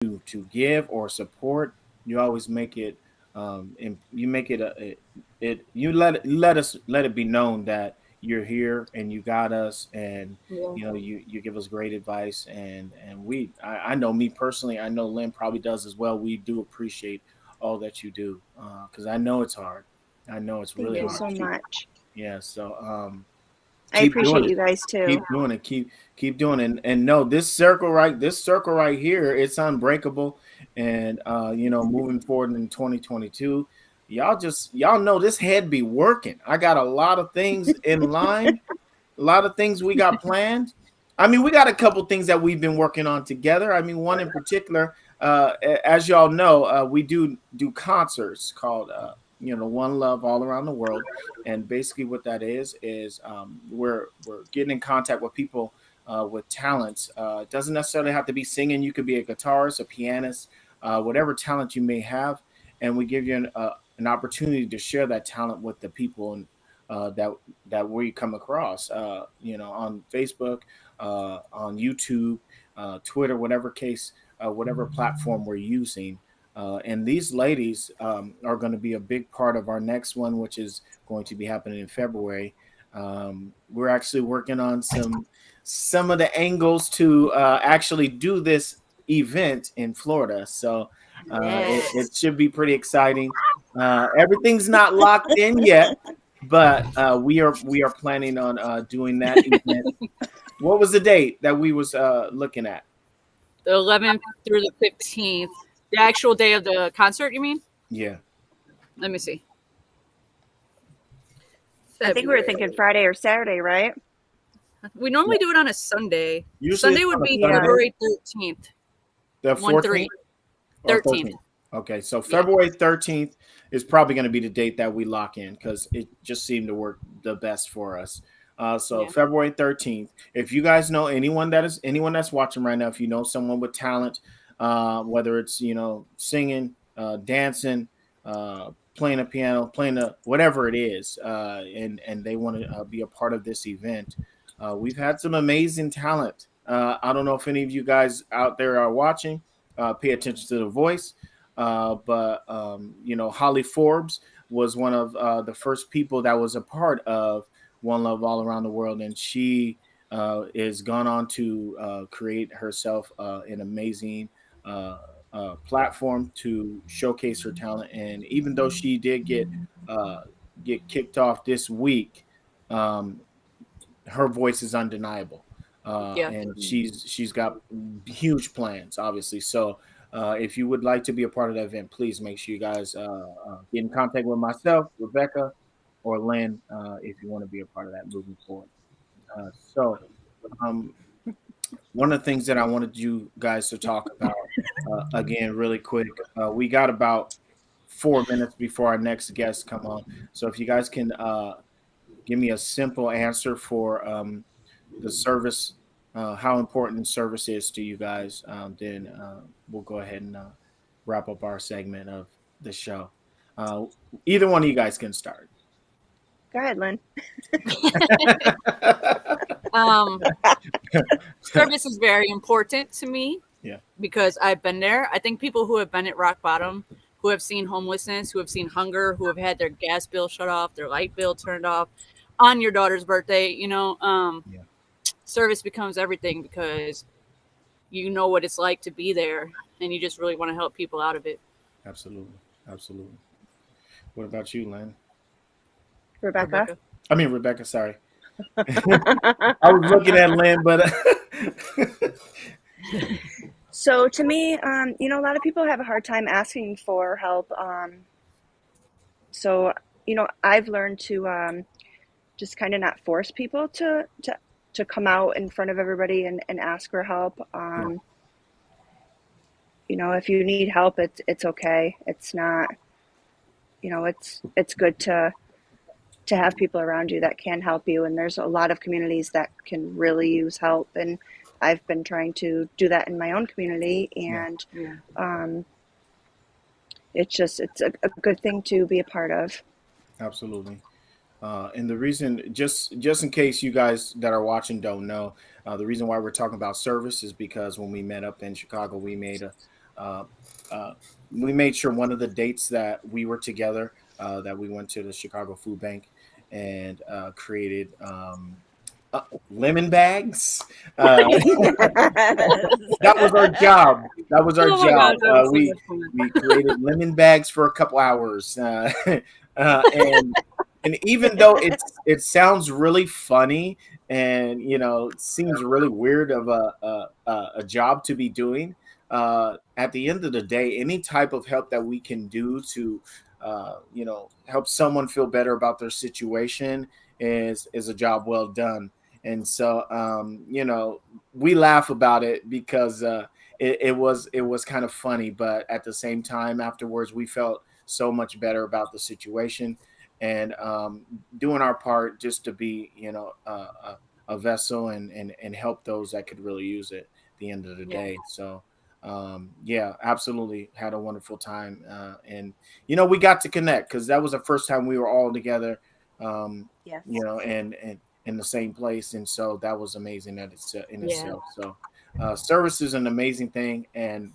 to give or support, you always make it and you make it you let it be known that you're here and you got us, and Yeah. you give us great advice, and I know me personally, I know Lynn probably does as well. We do appreciate all that you do, because I know it's hard. I know it's Thank really you hard. so much. Yeah, so I keep appreciate doing you it. guys too. Keep doing it. Keep doing it. And no, this circle right here, it's unbreakable. And moving forward in 2022, y'all know this head be working. I got a lot of things in line, a lot of things we got planned. I mean, we got a couple things that we've been working on together. I mean, one in particular, as y'all know, we do concerts called One Love all around the world, and basically what that is we're getting in contact with people with talents. It doesn't necessarily have to be singing. You could be a guitarist, a pianist, whatever talent you may have, and we give you an opportunity to share that talent with the people and that we come across, on Facebook, on YouTube, Twitter, whatever case, whatever platform we're using. And these ladies are going to be a big part of our next one, which is going to be happening in February. We're actually working on some of the angles to actually do this event in Florida. So it should be pretty exciting. Everything's not locked in yet, but we are planning on doing that event. What was the date that we was looking at? The 11th through the 15th. The actual day of the concert, you mean? Yeah. Let me see. I think we were thinking Friday or Saturday, right? We normally do it on a Sunday. Usually Sunday it's would on a be Sunday. February 13th. The 1 3. 14th or 13th. Okay, so February 13th is probably going to be the date that we lock in because it just seemed to work the best for us. So Yeah. February 13th. If you guys know anyone that's watching right now, if you know someone with talent, whether it's singing, dancing, playing a piano, playing a whatever it is, and they want to be a part of this event, we've had some amazing talent. I don't know if any of you guys out there are watching. Pay attention to the voice. But Holly Forbes was one of the first people that was a part of One Love All Around the World, and she is gone on to create herself an amazing platform to showcase her talent. And even though she did get kicked off this week, um, her voice is undeniable, Yeah. and she's got huge plans, obviously. So if you would like to be a part of that event, please make sure you guys get in contact with myself, Rebecca, or Lynn, if you want to be a part of that moving forward. So um, one of the things that I wanted you guys to talk about again, really quick, we got about 4 minutes before our next guest come on. So if you guys can give me a simple answer for the service, how important service is to you guys, then we'll go ahead and wrap up our segment of the show. Uh, Either one of you guys can start. Go ahead, Lynn. Um, Service is very important to me. Yeah. Because I've been there. I think people who have been at rock bottom, who have seen homelessness, who have seen hunger, who have had their gas bill shut off, their light bill turned off on your daughter's birthday, Yeah. service becomes everything because you know what it's like to be there and you just really want to help people out of it. Absolutely. Absolutely. What about you, Lynn? Rebecca. I mean, Rebecca, sorry. I was looking at Lynn, but So to me, a lot of people have a hard time asking for help. So I've learned to just kind of not force people to come out in front of everybody and ask for help. If you need help, it's okay. It's not, it's good to have people around you that can help you. And there's a lot of communities that can really use help. And I've been trying to do that in my own community. And it's a good thing to be a part of. absolutely. And the reason, just in case you guys that are watching don't know, the reason why we're talking about service is because when we met up in Chicago, we made uh, uh, we made sure one of the dates that we were together, that we went to the Chicago Food Bank and created lemon bags. That was our job. That was our Oh my gosh, job. that was so We much fun. we created lemon bags for a couple hours, and even though it sounds really funny and it seems really weird of a job to be doing, at the end of the day, any type of help that we can do to help someone feel better about their situation is a job well done. And so we laugh about it because it was kind of funny, but at the same time afterwards we felt so much better about the situation, and doing our part just to be a vessel and help those that could really use it at the end of the Yeah. day. So yeah, absolutely had a wonderful time, and we got to connect because that was the first time we were all together, Yes. and in the same place, and so that was amazing in Yeah. itself. So service is an amazing thing, and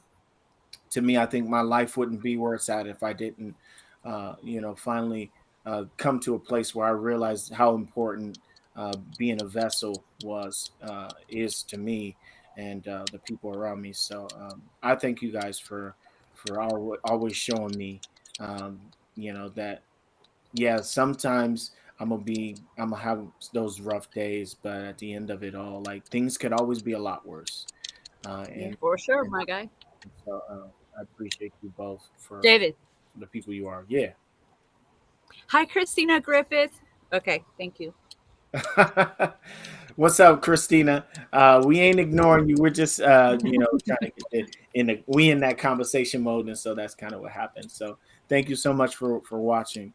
to me, I think my life wouldn't be where it's at if I didn't finally come to a place where I realized how important being a vessel is to me and the people around me. So I thank you guys for always showing me that, yeah, sometimes I'm gonna have those rough days, but at the end of it all, like, things could always be a lot worse. Yeah, And for sure, and my guy. so I appreciate you both for David. the people you are. Yeah. Hi, Christina Griffith. Okay, thank you. What's up, Christina? We ain't ignoring you. We're just trying to get in that conversation mode, and so that's kind of what happened. So thank you so much for watching.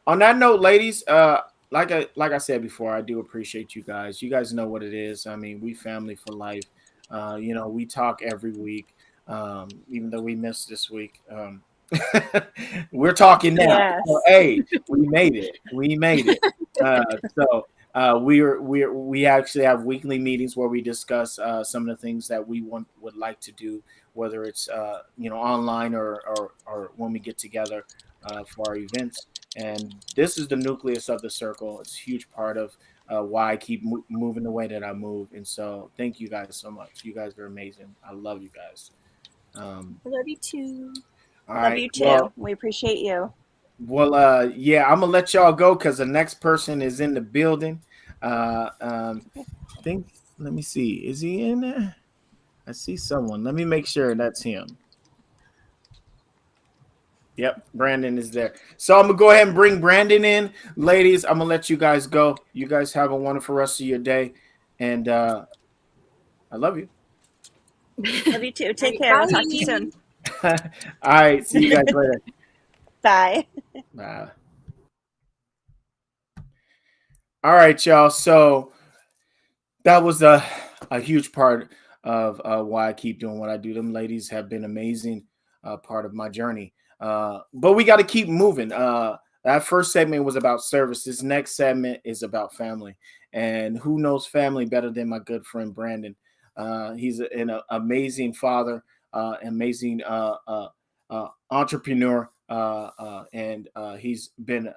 On that note, ladies, like I said before, I do appreciate you guys. You guys know what it is. I mean, we family for life. We talk every week, even though we missed this week. We're talking now. Yes. So, hey, we made it. We made it. We actually have weekly meetings where we discuss some of the things that we would like to do, whether it's online or when we get together for our events. And this is the nucleus of the circle. It's a huge part of why I keep moving the way that I move. And so, thank you guys so much. You guys are amazing. I love you guys. I love you too. All Love right. you too. We appreciate you. Yeah, I'm gonna let y'all go because the next person is in the building. I think. Let me see. Is he in there? I see someone. Let me make sure that's him. Yep, Brandon is there. So I'm gonna go ahead and bring Brandon in, ladies. I'm gonna let you guys go. You guys have a wonderful rest of your day, and I love you. Love you too. Take Right, care. We'll talk to you bye. soon. All right, see you guys later. Bye. Bye. All right, y'all. So that was a huge part of why I keep doing what I do. Them ladies have been amazing part of my journey. But we got to keep moving. That first segment was about service. This next segment is about family. And who knows family better than my good friend Brandon? He's an amazing father, amazing entrepreneur, and he's been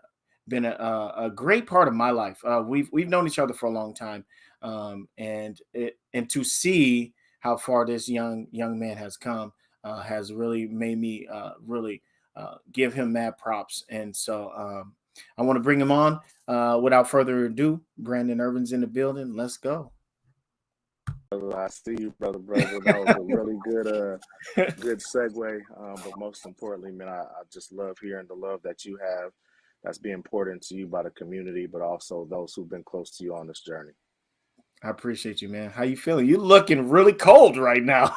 a great part of my life. We've known each other for a long time, and to see how far this young man has come has really made me really give him mad props. And so I want to bring him on. Without further ado, Brandon Irvin's in the building. Let's go. I see you, brother. That was a really good segue. But most importantly, man, I just love hearing the love that you have that's being poured into you by the community, but also those who've been close to you on this journey. I appreciate you, man. How you feeling? You looking really cold right now.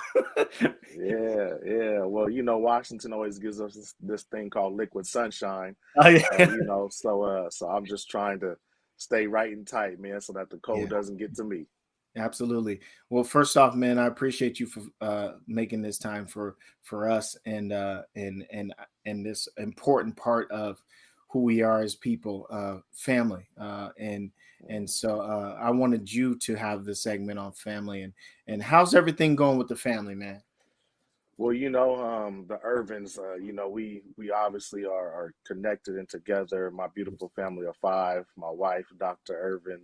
Yeah. Well, Washington always gives us this thing called liquid sunshine. Oh, yeah. So I'm just trying to stay right and tight, man, so that the cold doesn't get to me. Absolutely. Well, first off, man, I appreciate you for making this time for us and this important part of who we are as people, family, and so I wanted you to have the segment on family and how's everything going with the family, man? Well, the Irvins, we obviously are connected and together. My beautiful family of five, my wife, Dr. Ervin,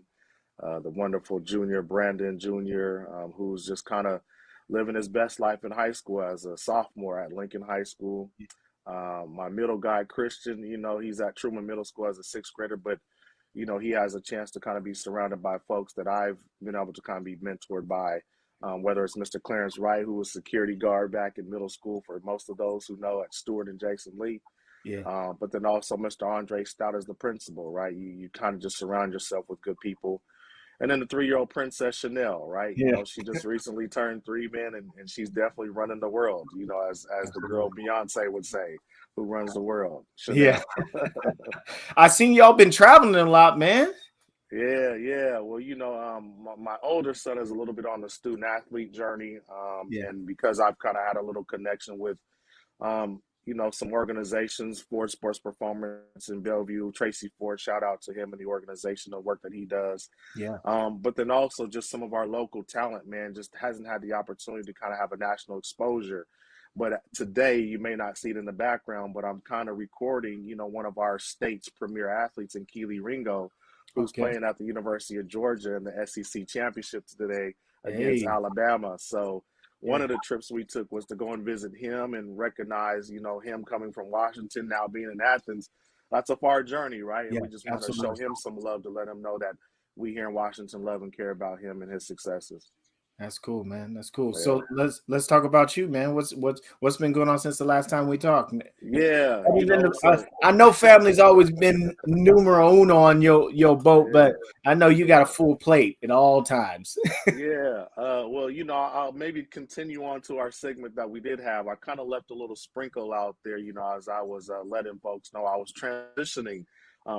the wonderful junior, Brandon Jr., who's just kind of living his best life in high school as a sophomore at Lincoln High School. My middle guy, Christian, he's at Truman Middle School as a sixth grader, but, he has a chance to kind of be surrounded by folks that I've been able to kind of be mentored by, whether it's Mr. Clarence Wright, who was security guard back in middle school for most of those who know at Stewart and Jason Lee. Yeah. But then also Mr. Andre Stout as the principal, right? You kind of just surround yourself with good people. And then the 3-year-old Princess Chanel, right? Yeah. She just recently turned 3, man, and she's definitely running the world, as the girl Beyonce would say, who runs the world, Yeah. Chanel. I seen y'all been traveling a lot, man. Yeah. Well, my older son is a little bit on the student athlete journey, Yeah. and because I've kind of had a little connection with some organizations, Ford Sports Performance in Bellevue, Tracy Ford, shout out to him and the organization, the work that he does. Yeah. But then also just some of our local talent, man, just hasn't had the opportunity to kind of have a national exposure. But today, you may not see it in the background, but I'm kind of recording, one of our state's premier athletes in Keely Ringo, who's Okay. playing at the University of Georgia in the SEC championship today against Hey. Alabama. So one Yeah. of the trips we took was to go and visit him and recognize, him coming from Washington, now being in Athens. That's a far journey, right? And Yeah. we just want to show Absolutely. him some love to let him know that we here in Washington love and care about him and his successes. That's cool, man. That's cool. Yeah. So let's talk about you, man. What's been going on since the last time we talked? Yeah, I know family's always been numero uno on your boat, but I know you got a full plate at all times. Yeah. Well, I'll maybe continue on to our segment that we did have. I kind of left a little sprinkle out there, as I was letting folks know I was transitioning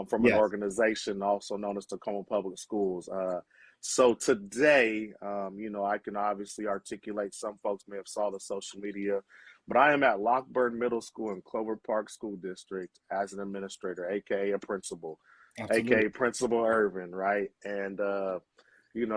from an Yes. organization also known as Tacoma Public Schools. So today, I can obviously articulate, some folks may have saw the social media, but I am at Lockburn Middle School in Clover Park School District as an administrator, aka a principal, Absolutely. aka Principal Irvin, right? And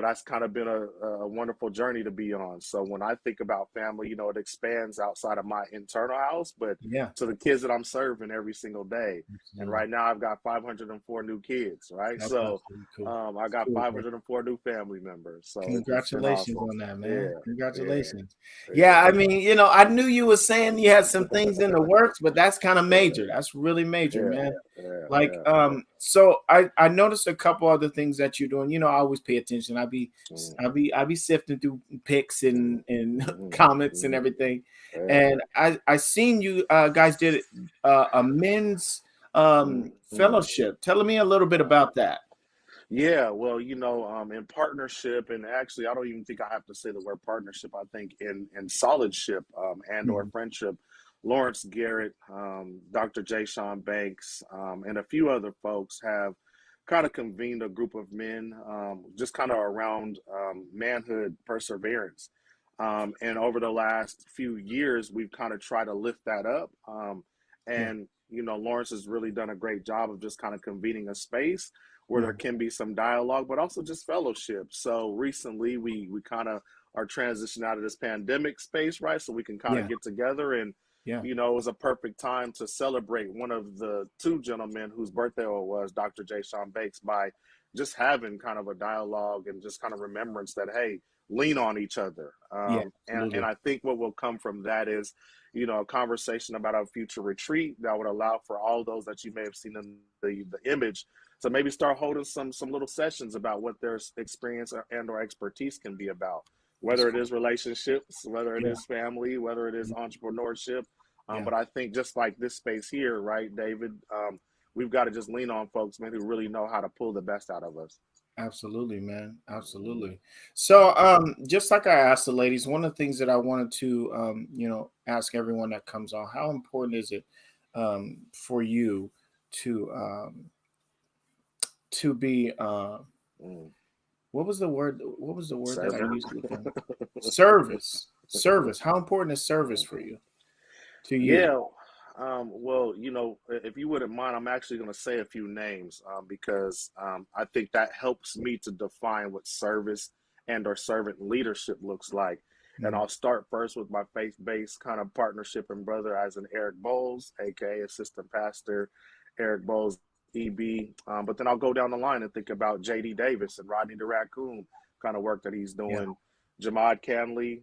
that's kind of been a wonderful journey to be on. So when I think about family, it expands outside of my internal house, but Yeah. to the kids that I'm serving every single day. And Absolutely. right now I've got 504 new kids, right? That's So absolutely cool. I got Cool, bro. 504 new family members. So it's been Congratulations awesome. on that, man. Yeah, Congratulations. yeah, Yeah, I mean, I knew you were saying you had some things in the works, but that's kind of major. That's really major, yeah, man. yeah, Like, yeah. so I noticed a couple other things that you're doing. I always pay attention. Mm, I be sifting through pics mm, and mhm, comments and mhm, everything. yeah, And I seen you guys did a men's mhm. fellowship. Tell me a little bit about that. Yeah, well, in partnership, and actually, I don't even think I have to say the word partnership. I think in solidship and or Mhm. friendship, Lawrence Garrett, Dr. J. Sean Banks, and a few other folks have kind of convened a group of men, just kind of around manhood perseverance. And over the last few years, we've kind of tried to lift that up. Yeah, And Lawrence has really done a great job of just kind of convening a space where there yeah, can be some dialogue, but also just fellowship. So recently, we kind of are transitioning out of this pandemic space, right? So we can kind of yeah, get together, and yeah. it was a perfect time to celebrate one of the two gentlemen whose birthday it was, Dr. J. Sean Bakes, by just having kind of a dialogue and just kind of remembrance that, hey, lean on each other. Yeah, And absolutely. I think what will come from that is, a conversation about a future retreat that would allow for all those that you may have seen in the image to maybe start holding some little sessions about what their experience and or expertise can be about, That's whether it cool. is relationships, whether it Yeah, is family, whether it is entrepreneurship. yeah. But I think just like this space here, right, David, we've got to just lean on folks, man, who really know how to pull the best out of us. Absolutely, man. Mhm. Absolutely. So, just like I asked the ladies, one of the things that I wanted to, ask everyone that comes on, how important is it, for you to, to be, Mm. what was the word? What was the word that I Servant. used with them? Service. Service. How important is service for you? To you? Yeah. Well, if you wouldn't mind, I'm actually going to say a few names because I think that helps me to define what service and or servant leadership looks like. And I'll start first with my faith-based kind of partnership and brother as an Eric Bowles, aka assistant pastor Eric Bowles, EB. But then I'll go down the line and think about JD Davis and Rodney the Raccoon kind of work that he's doing. Jamad Canley,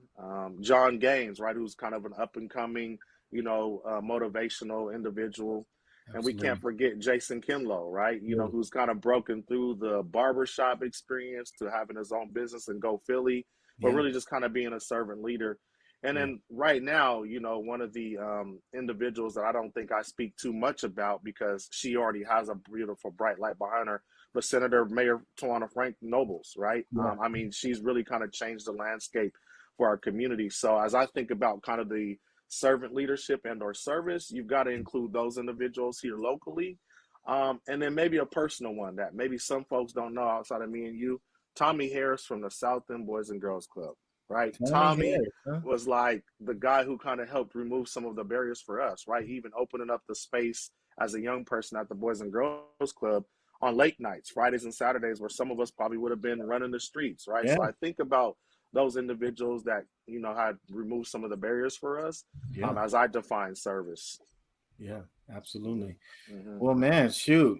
John Gaines, right, who's kind of an up-and-coming, motivational individual. And we can't forget Jason Kinlow, right? Who's kind of broken through the barbershop experience to having his own business and Go Philly, but really just kind of being a servant leader. And then right now, one of the individuals that I don't think I speak too much about because she already has a beautiful bright light behind her, but Senator Mayor Tawana Frank Nobles, right? I mean, she's really kind of changed the landscape for our community. So as I think about kind of the servant leadership and or service, you've got to include those individuals here locally. And then maybe a personal one that maybe some folks don't know outside of me and you, Tommy Harris from the South End Boys and Girls Club, right? Tommy was like the guy who kind of helped remove some of the barriers for us, right? He even opening up the space as a young person at the Boys and Girls Club on late nights, Fridays and Saturdays, where some of us probably would have been running the streets, right? So I think about those individuals that, had removed some of the barriers for us as I define service. Yeah, absolutely. Well, man, shoot,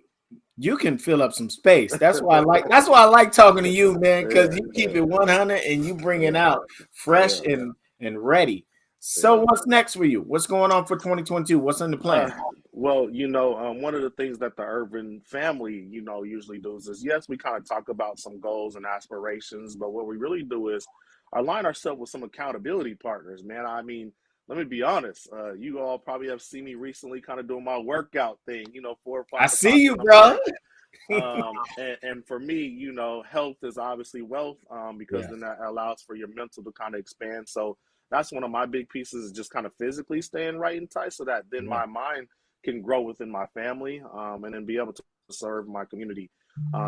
you can fill up some space. That's why I like talking to you, man, because you keep it 100 and you bring it out fresh and ready. So what's next for you? What's going on for 2022? What's in the plan? Well, one of the things that the Ervin family, usually does is, yes, we kind of talk about some goals and aspirations, but what we really do is align ourselves with some accountability partners, man. I mean, let me be honest. You all probably have seen me recently kind of doing my workout thing, 4 or 5. I see you, bro. And for me, health is obviously wealth, because then that allows for your mental to kind of expand. So that's one of my big pieces, is just kind of physically staying right and tight so that then my mind can grow within my family, and then be able to serve my community.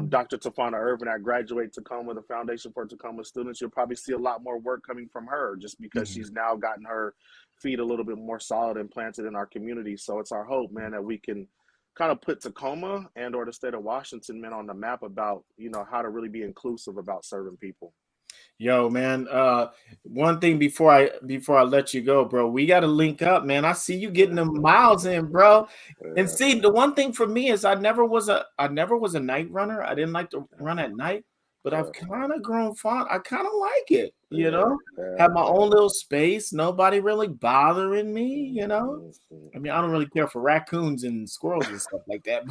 Dr. Tafana Ervin at Graduate Tacoma, the Foundation for Tacoma Students, you'll probably see a lot more work coming from her just because she's now gotten her feet a little bit more solid and planted in our community. So it's our hope, man, that we can kind of put Tacoma and or the state of Washington, man, on the map about, how to really be inclusive about serving people. Yo, man, one thing before I let you go, bro, we got to link up, man. I see you getting the miles in, bro. And see, the one thing for me is I never was a night runner. I didn't like to run at night, but I've kind of grown fond. I kind of like it, have my own little space. Nobody really bothering me, I mean, I don't really care for raccoons and squirrels and stuff like that.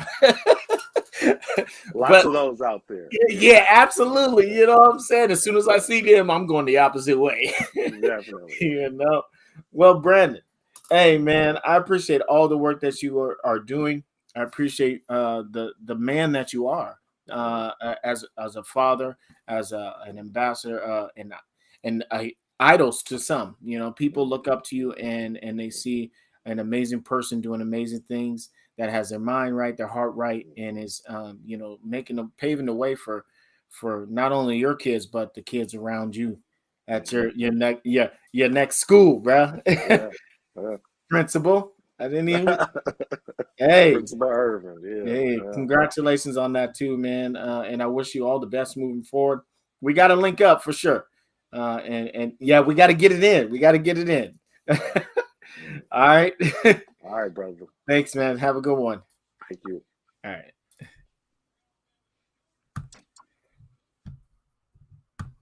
Lots of those out there. Yeah, absolutely. You know what I'm saying? As soon as I see them, I'm going the opposite way. Definitely. Well, Brandon, hey, man, I appreciate all the work that you are doing. I appreciate the man that you are, as a father, as an ambassador, and idols to some. People look up to you and they see an amazing person doing amazing things, that has their mind right, their heart right, and is paving the way for not only your kids but the kids around you at your next school, bro. Principal. I didn't even. Hey, Principal Irvin. Hey, congratulations on that too, man. And I wish you all the best moving forward. We got to link up for sure. And we got to get it in. We got to get it in. All right. All right, brother. Thanks, man. Have a good one. Thank you. All right.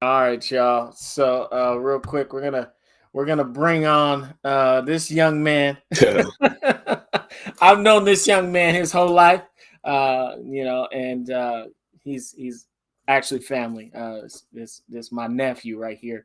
All right, y'all. So real quick, we're gonna bring on this young man. I've known this young man his whole life. And he's actually family. This my nephew right here,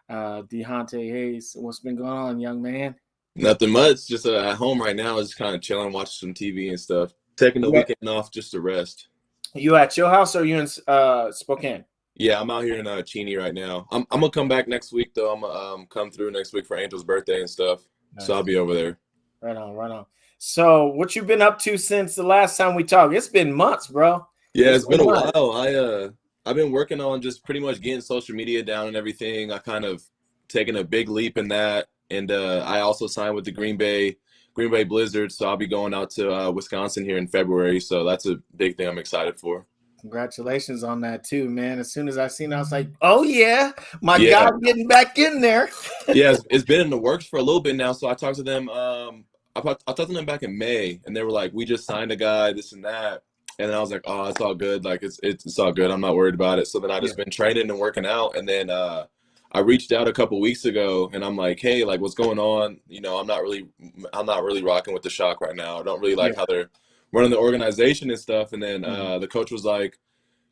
Dehonta Hayes. What's been going on, young man? Nothing much. Just at home right now. Just kind of chilling, watching some TV and stuff. Taking the weekend off just to rest. You at your house or you in Spokane? Yeah, I'm out here in Cheney right now. I'm gonna come back next week though. I'm gonna come through next week for Angel's birthday and stuff. Nice. So I'll be over there. Right on. So what you been up to since the last time we talked? It's been months, bro. Yeah, it's been a while. I've been working on just pretty much getting social media down and everything. I kind of taken a big leap in that. And I also signed with the Green Bay Blizzards, so I'll be going out to Wisconsin here in February. So that's a big thing I'm excited for. Congratulations on that too, man. As soon as I seen it, I was like, oh yeah, my Yeah. guy getting back in there. Yeah, it's been in the works for a little bit now. So I talked to them. I talked to them back in May, and they were like, "We just signed a guy, this and that." And then I was like, "Oh, it's all good. Like it's all good. I'm not worried about it." So then I just been training and working out, and then I reached out a couple weeks ago, and I'm like, "Hey, like, what's going on? You know, I'm not really rocking with the Shock right now. I don't really like how they're running the organization and stuff." And then the coach was like,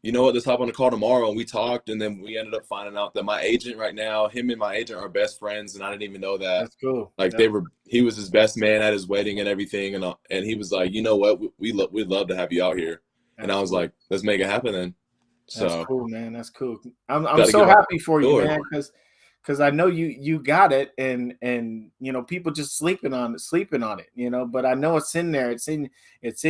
"You know what, let's hop on a call tomorrow." And we talked, and then we ended up finding out that my agent right now, him and my agent are best friends, and I didn't even know that. That's cool. Like he was his best man at his wedding and everything, and he was like, "You know what, we'd love to have you out here." And I was like, "Let's make it happen then." So that's cool, man. That's cool. I'm so happy for you, man, because I know you got it, and you know, people just sleeping on it, you know, but I know it's in there. It's in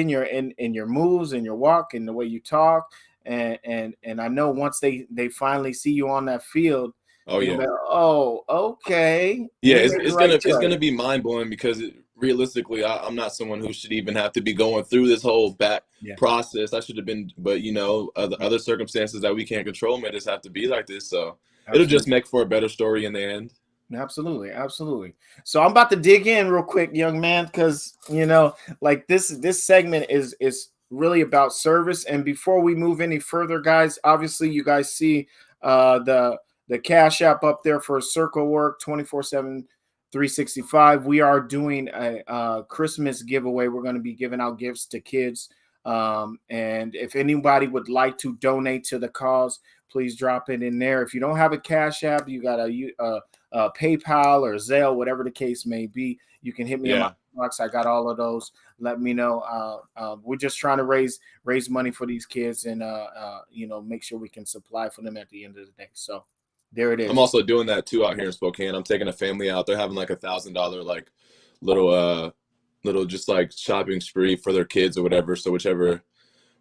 your moves and your walk and the way you talk. And I know once they finally see you on that field, oh, okay, yeah, it's gonna be mind blowing because realistically, I'm not someone who should even have to be going through this whole process. I should have been, but you know, other circumstances that we can't control may just have to be like this. So it'll just make for a better story in the end. Absolutely. So I'm about to dig in real quick, young man, because you know, like this segment is really about service. And before we move any further, guys, obviously you guys see the Cash App up there for Circle Work 24/7, 365. We are doing a Christmas giveaway. We're going to be giving out gifts to kids. And if anybody would like to donate to the cause, please drop it in there. If you don't have a Cash App, you got a PayPal or Zelle, whatever the case may be, you can hit me in my box. I got all of those. Let me know. We're just trying to raise money for these kids and you know, make sure we can supply for them at the end of the day. So there it is. I'm also doing that too out here in Spokane. I'm taking a family out. They're having like $1,000 like little just like shopping spree for their kids or whatever. So whichever,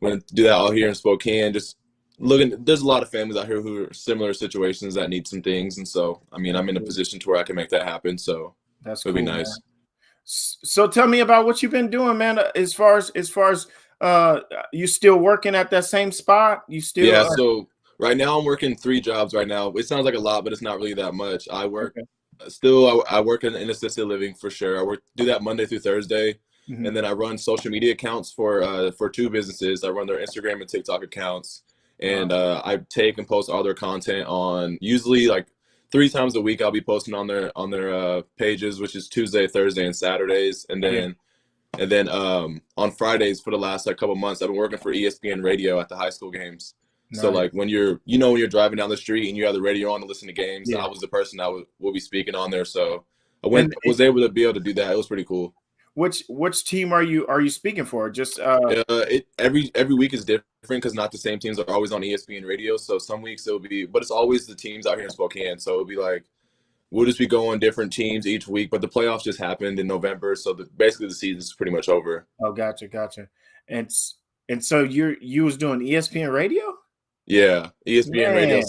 we're gonna do that out here in Spokane. Just looking, there's a lot of families out here who are similar situations that need some things, and so I mean, I'm in a position to where I can make that happen. So it'll be nice. Man. So tell me about what you've been doing, man. As far as you still working at that same spot? You still So right now I'm working 3 jobs right now. It sounds like a lot, but it's not really that much. I work I work in assisted living for sure. I do that Monday through Thursday. And then I run social media accounts for 2 businesses. I run their Instagram and TikTok accounts. And I take and post all their content on usually like 3 times a week. I'll be posting on their pages, which is Tuesday, Thursday, and Saturdays. And then on Fridays for the last like couple months, I've been working for ESPN Radio at the high school games. Nice. So like when you're driving down the street and you have the radio on to listen to games, I was the person that will be speaking on there. So I was able to do that. It was pretty cool. Which team are you speaking for? Just every week is different because not the same teams are always on ESPN Radio. So some weeks it'll be, but it's always the teams out here in Spokane. So it'll be like we'll just be going different teams each week. But the playoffs just happened in November, so basically the season's pretty much over. Oh, gotcha. And so you was doing ESPN Radio? Yeah, ESPN Radio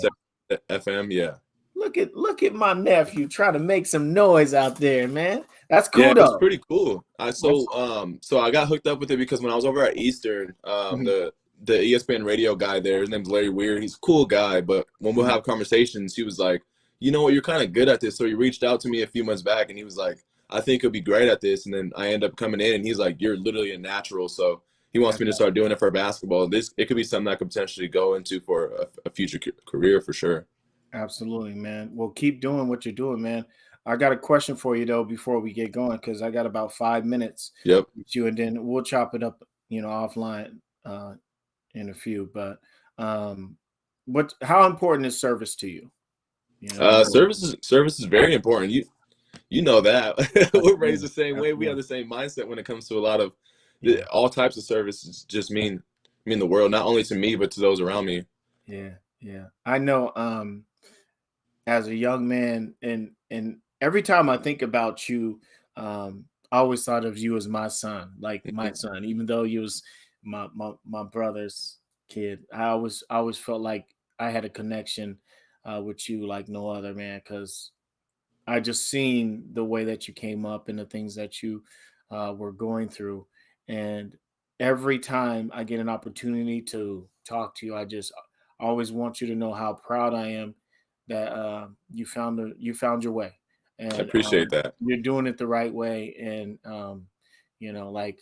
FM. Yeah. Look at my nephew trying to make some noise out there, man. That's cool though. It's pretty cool. So I got hooked up with it because when I was over at Eastern, the ESPN Radio guy there, his name's Larry Weir. He's a cool guy, but when we'll have conversations, he was like, "You know what? You're kind of good at this." So he reached out to me a few months back, and he was like, "I think you'll be great at this." And then I end up coming in, and he's like, "You're literally a natural." So he wants me to start doing it for basketball. It could be something I could potentially go into for a future career for sure. Absolutely, man. Well, keep doing what you're doing, man. I got a question for you though before we get going because I got about 5 minutes. Yep. With you, and then we'll chop it up, offline in a few. But how important is service to you? Service is very important. You know that. We're raised the same way. We have the same mindset when it comes to a lot of all types of services. Just mean the world, not only to me but to those around me. Yeah. I know. As a young man, and every time I think about you, I always thought of you as my son, like my son, even though you was my brother's kid. I always felt like I had a connection with you like no other, man, because I just seen the way that you came up and the things that you were going through. And every time I get an opportunity to talk to you, I always want you to know how proud I am that you found your way, I and appreciate that. you're doing it the right way, and like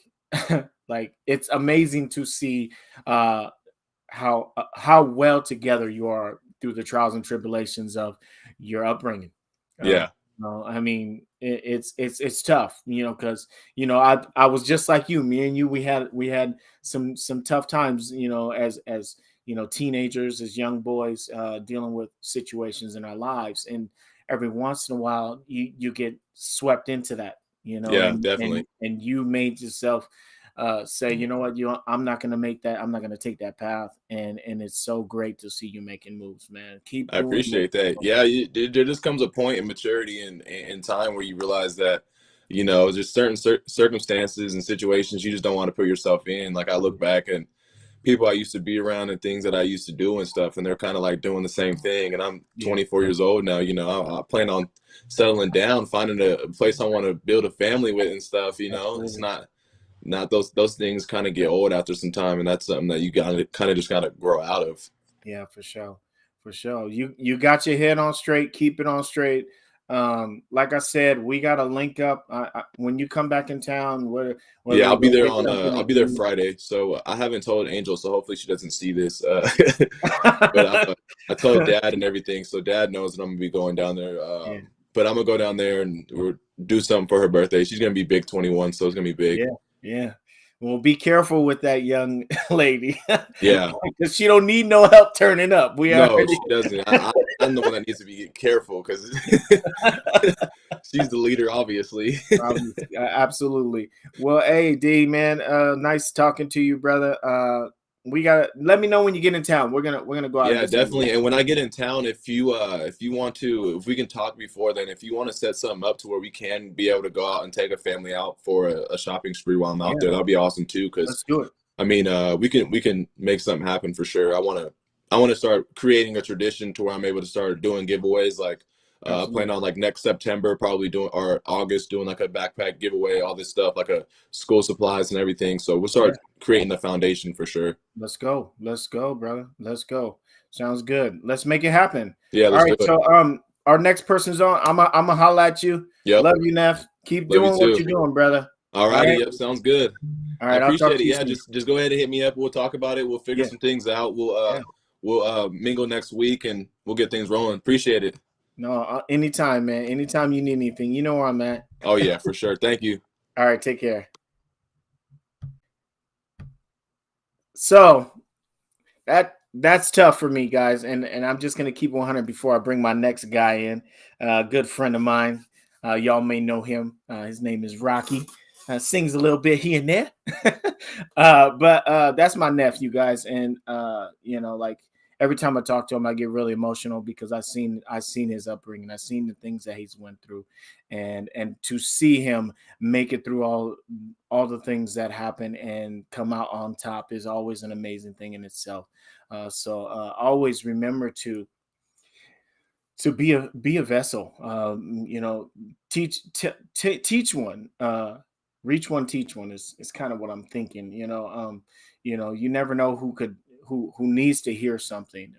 like it's amazing to see how well together you are through the trials and tribulations of your upbringing. Yeah. I mean, it's tough, because I was just like you. Me and you, we had some tough times, as teenagers, as young boys, dealing with situations in our lives, and every once in a while, you get swept into that, Yeah, and definitely. you made yourself say, you know what, I'm not going to make that. I'm not going to take that path. And it's so great to see you making moves, man. Keep I doing appreciate that. Yeah, there just comes a point in maturity and time where you realize that, just certain circumstances and situations you just don't want to put yourself in. Like I look back and people I used to be around and things that I used to do and stuff, and they're kind of like doing the same thing. And I'm 24 years old now. I plan on settling down, finding a place I want to build a family with and stuff. It's not those things kind of get old after some time, and that's something that you gotta kind of just gotta grow out of. Yeah, for sure. For sure. You got your head on straight, keep it on straight. Like I said, we got to link up when you come back in town. Whether Yeah, we I'll be go there get something I'll to be there eat. Friday. So I haven't told Angel, so hopefully she doesn't see this. But I told Dad and everything, so Dad knows that I'm gonna be going down there. Yeah. But I'm gonna go down there and we'll do something for her birthday. She's gonna be big 21, so it's gonna be big. Yeah. Yeah. Well, be careful with that young lady. Yeah. Because she don't need no help turning up. We No, already she doesn't. I'm the one that needs to be careful because she's the leader, obviously. Absolutely. Well, hey, D man, nice talking to you, brother. We gotta let me know when you get in town. We're gonna go out and Yeah, get some. definitely. And when I get in town, if you want to, if we can talk before then, if you want to set something up to where we can be able to go out and take a family out for a shopping spree while I'm out there, that'd be awesome too. Because Let's do it. I mean, we can make something happen for sure. I want to start creating a tradition to where I'm able to start doing giveaways. Like plan on like next September, probably doing or August, doing like a backpack giveaway, all this stuff, like a school supplies and everything. So we'll start creating the foundation for sure. Let's go, brother. Let's go. Sounds good. Let's make it happen. Yeah, All let's do right. it. So our next person's on. I'm a holla at you. Yep. Love you, Neff. Keep Love you doing what too. you're doing, brother. All righty. Yep. Sounds good. All I right. I'll talk appreciate to it. you Yeah. soon. Just go ahead and hit me up. We'll talk about it. We'll figure some things out. We'll mingle next week and we'll get things rolling. Appreciate it. No, anytime, man. Anytime you need anything, you know where I'm at. Oh yeah, for sure. Thank you. All right. Take care. So that's tough for me, guys, and I'm just gonna keep 100 before I bring my next guy in. Good friend of mine. Y'all may know him. His name is Rocky. Sings a little bit here and there. But that's my nephew, guys, and like every time I talk to him, I get really emotional because I seen his upbringing. I seen the things that he's went through, and to see him make it through all the things that happen and come out on top is always an amazing thing in itself. So always remember to be a vessel. Teach one. Reach one, teach one is kind of what I'm thinking. You never know who needs to hear something.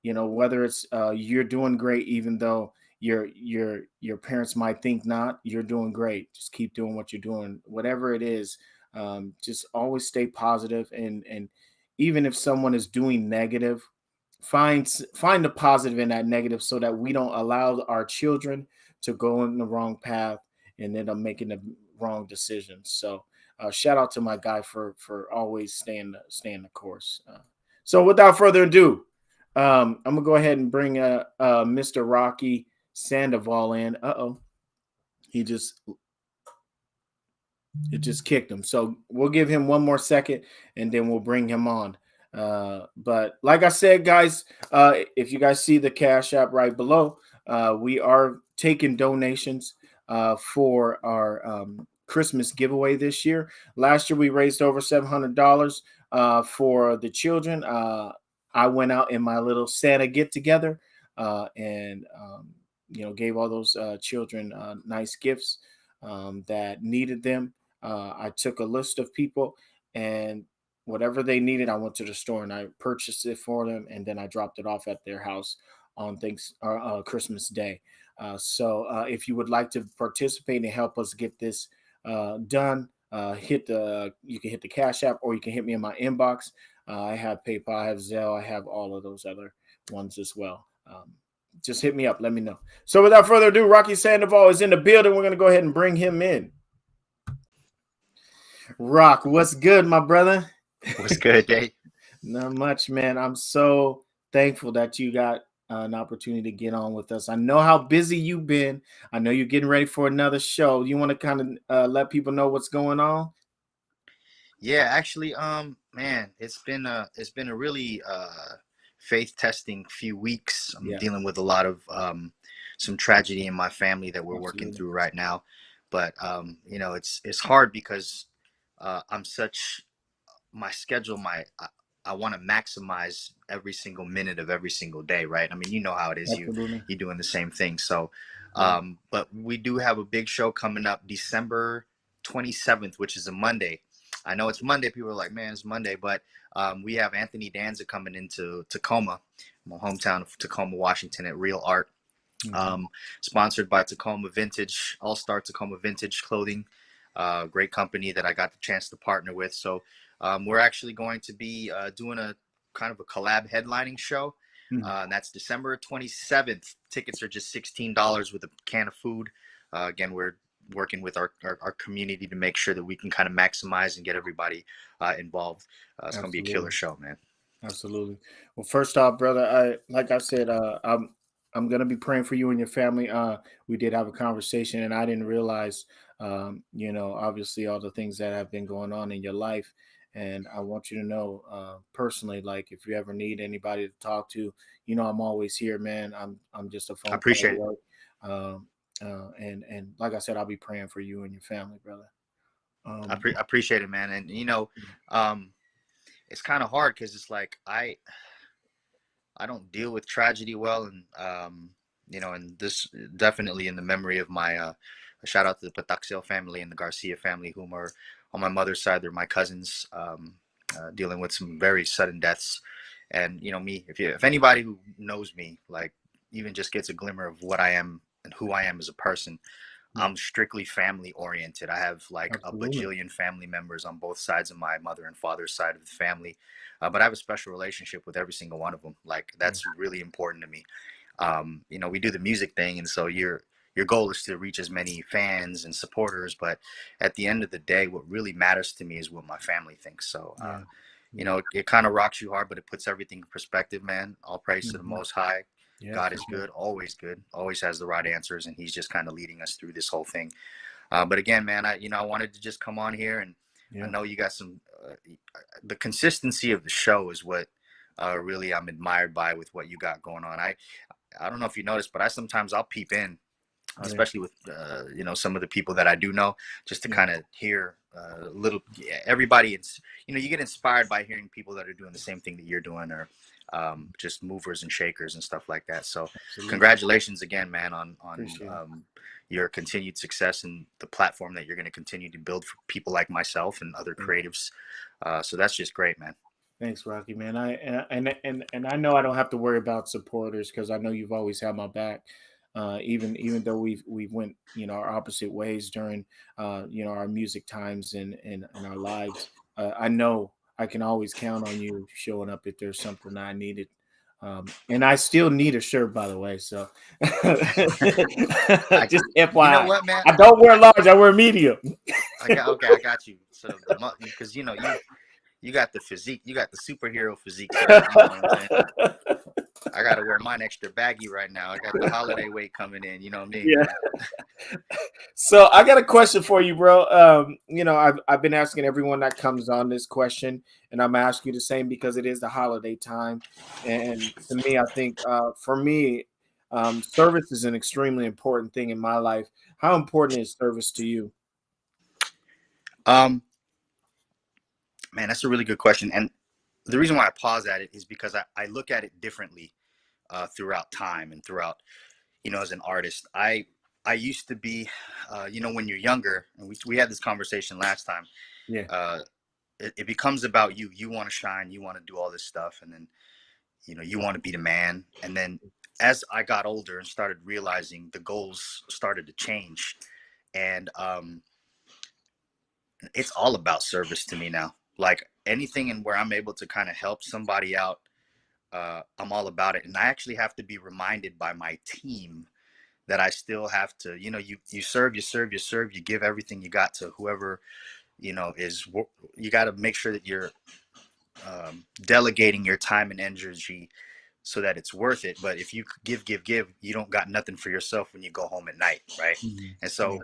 Whether it's you're doing great, even though your parents might think not, you're doing great. Just keep doing what you're doing, whatever it is. Just always stay positive, and even if someone is doing negative, find the positive in that negative, so that we don't allow our children to go in the wrong path and end up making the wrong decisions. So shout out to my guy for always staying the course. So without further ado, I'm gonna go ahead and bring Mr. Rocky Sandoval in. He just kicked him. So we'll give him one more second and then we'll bring him on. But like I said, guys, if you guys see the Cash App right below, we are taking donations for our Christmas giveaway this year. Last year we raised over $700 for the children. I went out in my little Santa get together and gave all those children nice gifts that needed them. I took a list of people, and whatever they needed, I went to the store and I purchased it for them, and then I dropped it off at their house on Christmas Day. So if you would like to participate and help us get this done, you can hit the Cash App, or you can hit me in my inbox. I have PayPal, I have Zelle, I have all of those other ones as well. Just hit me up, let me know. So without further ado, Rocky Sandoval is in the building. We're going to go ahead and bring him in. Rock, what's good, my brother? What's good, Dave? Not much, man. I'm so thankful that you got an opportunity to get on with us. I know how busy you've been. I know you're getting ready for another show. You want to kind of let people know what's going on? Yeah, actually, man, it's been a really faith testing few weeks. I'm dealing with a lot of some tragedy in my family that we're working through right now. But you know, it's hard because I'm such my schedule. I want to maximize every single minute of every single day, right? I mean, you know how it is. You're doing the same thing. So, but we do have a big show coming up December 27th, which is a Monday. I know it's Monday. People are like, man, it's Monday. But we have Anthony Danza coming into Tacoma, my hometown of Tacoma, Washington, at Real Art. Sponsored by Tacoma Vintage, All-Star Tacoma Vintage Clothing. Great company that I got the chance to partner with. So we're actually going to be doing a kind of a collab headlining show. That's December 27th. Tickets are just $16 with a can of food. Again, we're working with our community to make sure that we can kind of maximize and get everybody involved. It's going to be a killer show, man. Absolutely. Well, first off, brother, like I said, I'm going to be praying for you and your family. We did have a conversation, and I didn't realize, obviously all the things that have been going on in your life. And I want you to know personally, like, if you ever need anybody to talk to, I'm always here, man. I'm just a phone call. I appreciate it. And like I said, I'll be praying for you and your family, brother. I appreciate it, man. And it's kind of hard because it's like I don't deal with tragedy well, and and this definitely in the memory of my shout out to the Pataxel family and the Garcia family, whom are on my mother's side. They're my cousins, dealing with some very sudden deaths. And me, if anybody who knows me, like, even just gets a glimmer of what I am and who I am as a person, I'm strictly family oriented. I have like a bajillion family members on both sides of my mother and father's side of the family. But I have a special relationship with every single one of them. Like, that's really important to me. We do the music thing. And so your goal is to reach as many fans and supporters. But at the end of the day, what really matters to me is what my family thinks. So, it kind of rocks you hard, but it puts everything in perspective, man. All praise to the Most High. God is good, always has the right answers, and he's just kind of leading us through this whole thing. But again, man, I wanted to just come on here, and I know you got some, the consistency of the show is what really I'm admired by with what you got going on. I don't know if you noticed, but I'll peep in, especially with, some of the people that I do know, just to kind of hear everybody. It's, you get inspired by hearing people that are doing the same thing that you're doing, or just movers and shakers and stuff like that. So congratulations again, man, on your continued success and the platform that you're going to continue to build for people like myself and other creatives. So that's just great, man. Thanks, Rocky, man. I know I don't have to worry about supporters, because I know you've always had my back. Even though we went, our opposite ways during, our music times and our lives, I know I can always count on you showing up if there's something I needed. And I still need a shirt, by the way. So just FYI, you know what, man? I don't wear large. I wear medium. I got you. So because you got the physique, you got the superhero physique. So, you know what I'm saying? I got to wear mine extra baggy right now. I got the holiday weight coming in. You know what I mean? Yeah. So I got a question for you, bro. I've been asking everyone that comes on this question, and I'm asking you the same because it is the holiday time. And to me, I think for me, service is an extremely important thing in my life. How important is service to you? Man, that's a really good question. And the reason why I pause at it is because I look at it differently throughout time and throughout, as an artist. I used to be, when you're younger, and we had this conversation last time. Yeah. it becomes about you. You want to shine, you want to do all this stuff, and then, you know, you want to be the man. And then as I got older and started realizing, the goals started to change. And it's all about service to me now. Like anything and where I'm able to kind of help somebody out, I'm all about it. And I actually have to be reminded by my team that I still have to, you know, you serve, you give everything you got to whoever, you know, you got to make sure that you're delegating your time and energy so that it's worth it. But if you give, you don't got nothing for yourself when you go home at night, right? And so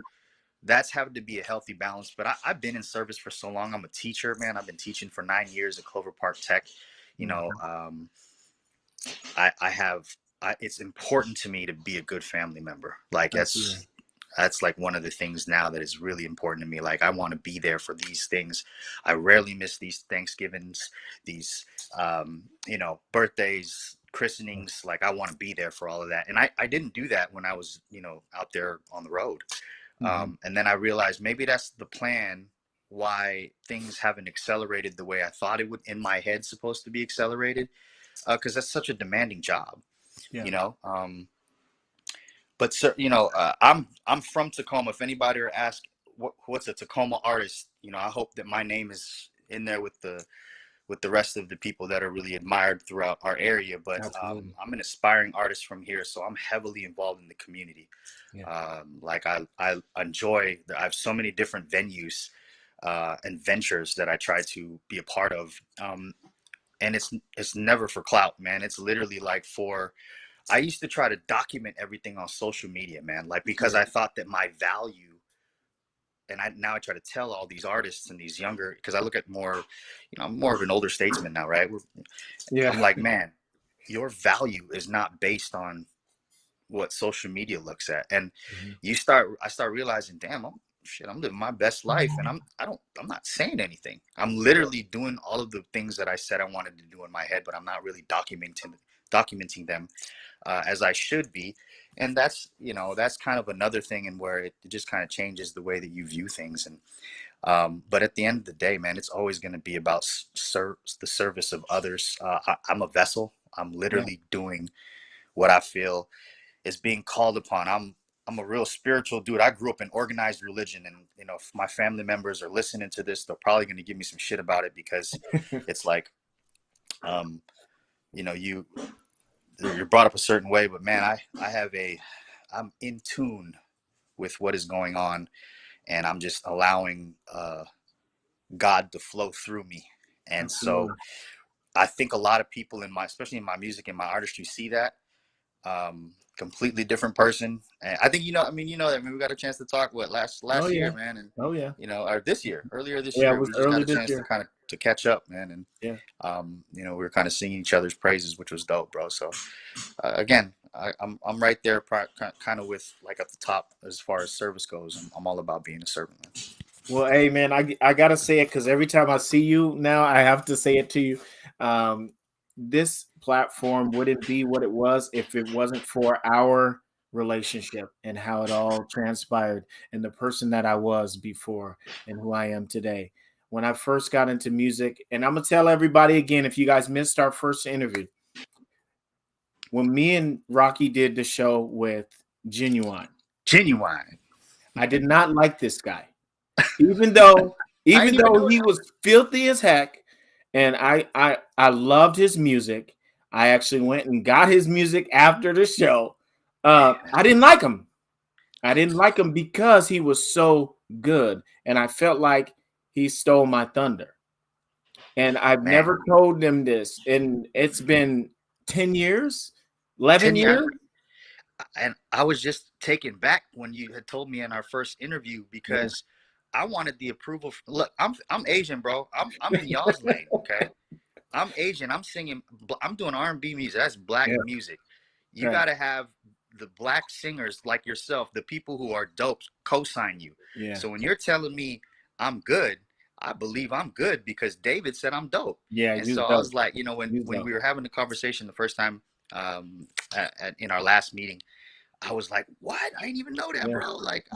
that's having to be a healthy balance. But I've been in service for so long. I'm a teacher, man. I've been teaching for 9 years at Clover Park Tech. You know, it's important to me to be a good family member. Like that's like one of the things now that is really important to me. Like I want to be there for these things. I rarely miss these Thanksgivings, these, you know, birthdays, christenings. Like I want to be there for all of that. And I didn't do that when I was, you know, out there on the road. And then I realized maybe that's the plan, why things haven't accelerated the way I thought it would in my head, supposed to be accelerated. Cause that's such a demanding job, you know? But sir, you know, I'm from Tacoma. If anybody are asked what's a Tacoma artist, you know, I hope that my name is in there with the rest of the people that are really admired throughout our area. But I'm an aspiring artist from here, so I'm heavily involved in the community. Like I enjoy. I have so many different venues and ventures that I try to be a part of. And it's never for clout, man. It's literally like I used to try to document everything on social media, man, like because I thought that my value, and now I try to tell all these artists and these younger, because I look at more, you know, I'm more of an older statesman now, right? I'm like, man, your value is not based on what social media looks at. And I start realizing, damn, I'm living my best life, and I'm not saying anything. I'm literally doing all of the things that I said I wanted to do in my head, but I'm not really documenting them as I should be. And that's, you know, that's kind of another thing, and where it just kind of changes the way that you view things. And but at the end of the day, man, it's always going to be about the service of others. I'm a vessel. I'm literally doing what I feel is being called upon. I'm a real spiritual dude. I grew up in organized religion, and you know, if my family members are listening to this, they're probably going to give me some shit about it, because it's like, you know, you're brought up a certain way, but man, I'm in tune with what is going on, and I'm just allowing God to flow through me. And so I think a lot of people especially in my music and my artistry, see that completely different person. And I think, you know, I mean, we got a chance to talk last year, man. And you know, or earlier this year, we just got a chance to kind of to catch up, man. And you know, we were kind of singing each other's praises, which was dope, bro. So again, I'm right there, kind of with like at the top as far as service goes. I'm all about being a servant, man. Well, hey, man, I gotta say it, because every time I see you now, I have to say it to you. This platform wouldn't be what it was if it wasn't for our relationship and how it all transpired, and the person that I was before and who I am today. When I first got into music, and I'm gonna tell everybody again, if you guys missed our first interview, when me and Rocky did the show with Genuine, I did not like this guy. Even though he was filthy as heck, and I loved his music. I actually went and got his music after the show. I didn't like him. I didn't like him because he was so good, and I felt like he stole my thunder. And I've never told him this, and it's been 10 years, 11 years. And I was just taken back when you had told me in our first interview, because I wanted the approval. Look, I'm Asian, bro. I'm in y'all's lane, okay? I'm Asian. I'm singing. I'm doing R&B music. That's black music. You got to have the black singers like yourself, the people who are dope, co-sign you. So when you're telling me I'm good, I believe I'm good because David said I'm dope. And so I was like, you know, when we were having the conversation the first time in our last meeting, I was like, what? I didn't even know that, bro. Like,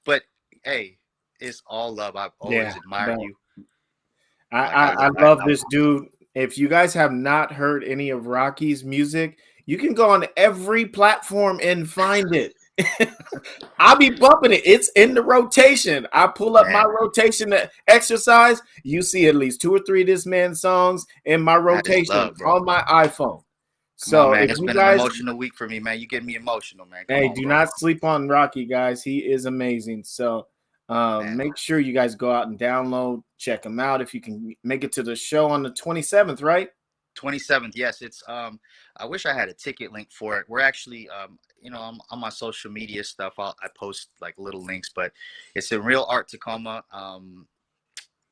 but hey, it's all love. I've always admired you. I love this dude. If you guys have not heard any of Rocky's music, you can go on every platform and find it. I'll be bumping it. It's in the rotation. I pull up my rotation to exercise. You see at least 2 or 3 of this man's songs in my rotation on my iPhone. So, man, if it's you been guys, an emotional week for me, man. You get me emotional, man. Hey, do not sleep on Rocky, guys. He is amazing. So, make sure you guys go out and download, check him out. If you can make it to the show on the 27th, right? 27th, yes. It's I wish I had a ticket link for it. We're actually on my social media stuff, I post like little links, but it's in Real Art Tacoma.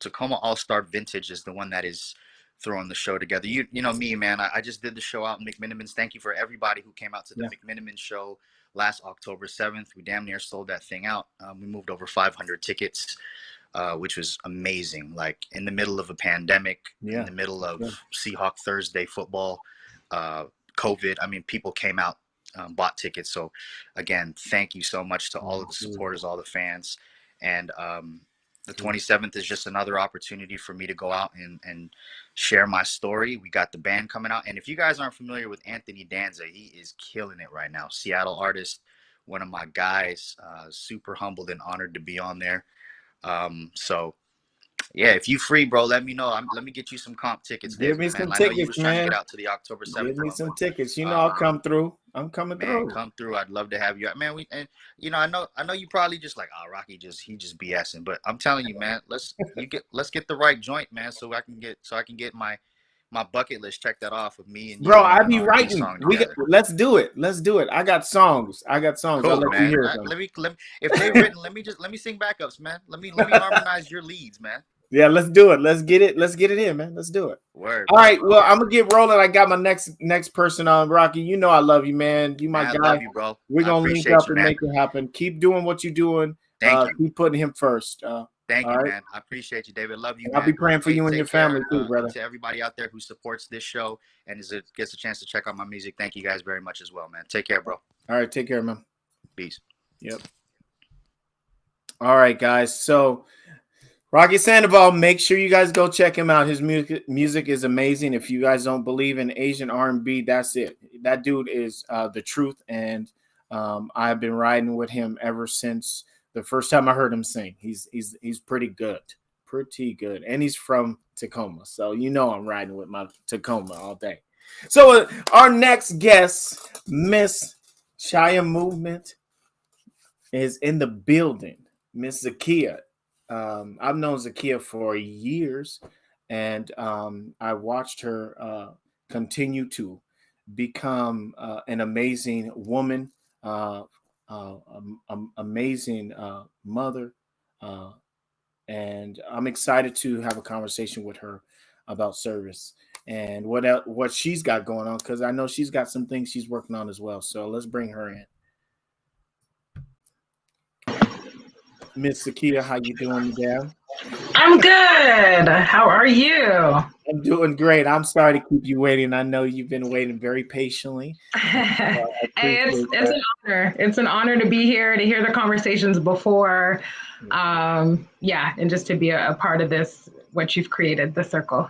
Tacoma All-Star Vintage is the one that is throwing the show together. You know me, man. I just did the show out in McMinimans. Thank you for everybody who came out to the McMinimans show last October 7th. We damn near sold that thing out. We moved over 500 tickets. Which was amazing, like in the middle of a pandemic, in the middle of Seahawk Thursday football, COVID. I mean, people came out, bought tickets. So again, thank you so much to all of the supporters, all the fans. And the 27th is just another opportunity for me to go out and share my story. We got the band coming out. And if you guys aren't familiar with Anthony Danza, he is killing it right now. Seattle artist, one of my guys, super humbled and honored to be on there. So yeah, if you free, bro, let me know. Let me get you some comp tickets. Give me some tickets, man. I know you was trying to get out to the October 7th. Give me some tickets. You know, I'll come through. I'm coming through. Come through. I'd love to have you, man. I know you probably just like, oh, Rocky he just BSing, but I'm telling you, man, let's get the right joint, man, so I can get my bucket list, check that off with me and you. Bro, I be writing. Let's do it. I got songs. Cool, I'll let man. you hear them. Let me written, let me sing backups, man. Let me harmonize your leads, man. Yeah, let's do it. Let's get it in, man. Let's do it. Word. All right. Well, I'm gonna get rolling. I got my next person on. Rocky, you know I love you, man. You my guy. I love you, bro. We're gonna link up and make it happen. Keep doing what you're doing. Thank you. Keep putting him first. Thank you, man. I appreciate you, David. Love you, man. I'll be praying for you and your family too, brother. To everybody out there who supports this show and gets a chance to check out my music, thank you guys very much as well, man. Take care, bro. All right, take care, man. Peace. Yep. All right, guys. So Rocky Sandoval, make sure you guys go check him out. His music is amazing. If you guys don't believe in Asian R&B, that's it. That dude is the truth, and I've been riding with him ever since the first time I heard him sing. He's pretty good, and he's from Tacoma, so you know I'm riding with my Tacoma all day. So our next guest, Miss Chaya Movement, is in the building. Miss Zakiya. I've known Zakiya for years, and I watched her continue to become an amazing woman, amazing mother, and I'm excited to have a conversation with her about service and what she's got going on, because I know she's got some things she's working on as well. So let's bring her in. Miss Zakiya, how you doing, Dad? I'm good. How are you? I'm doing great. I'm sorry to keep you waiting. I know you've been waiting very patiently. Hey, it's an honor. It's an honor to be here, to hear the conversations before. And just to be a part of this, what you've created, the circle.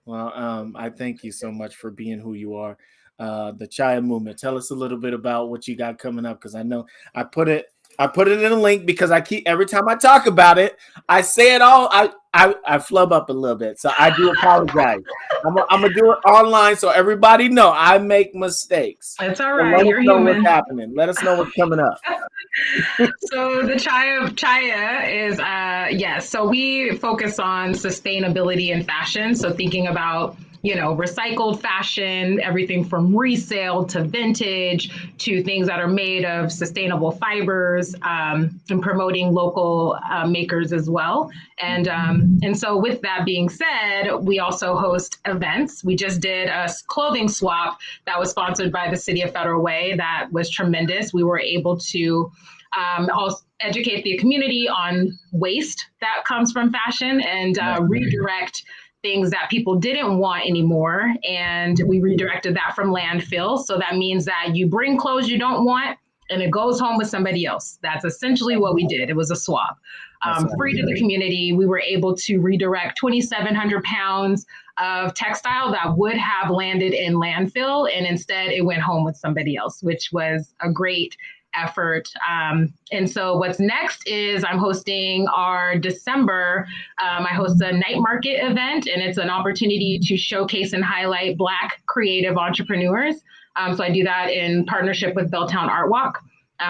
Well, I thank you so much for being who you are. The Chaya Movement. Tell us a little bit about what you got coming up, because I know I put it in a link because every time I talk about it, I say it all. I flub up a little bit, so I do apologize. I'm gonna do it online so everybody know I make mistakes. It's all right. You're human. What's happening? Let us know what's coming up. So the Chaya is So we focus on sustainability in fashion. So thinking about recycled fashion, everything from resale to vintage to things that are made of sustainable fibers, and promoting local makers as well. And so with that being said, we also host events. We just did a clothing swap that was sponsored by the City of Federal Way. That was tremendous. We were able to also educate the community on waste that comes from fashion and redirect things that people didn't want anymore. And we redirected that from landfill. So that means that you bring clothes you don't want, and it goes home with somebody else. That's essentially what we did. It was a swap. Free to the community. We were able to redirect 2,700 pounds of textile that would have landed in landfill, and instead it went home with somebody else, which was a great effort. And so what's next is I'm hosting our December, I host a night market event, and it's an opportunity to showcase and highlight Black creative entrepreneurs. So I do that in partnership with Belltown Art Walk.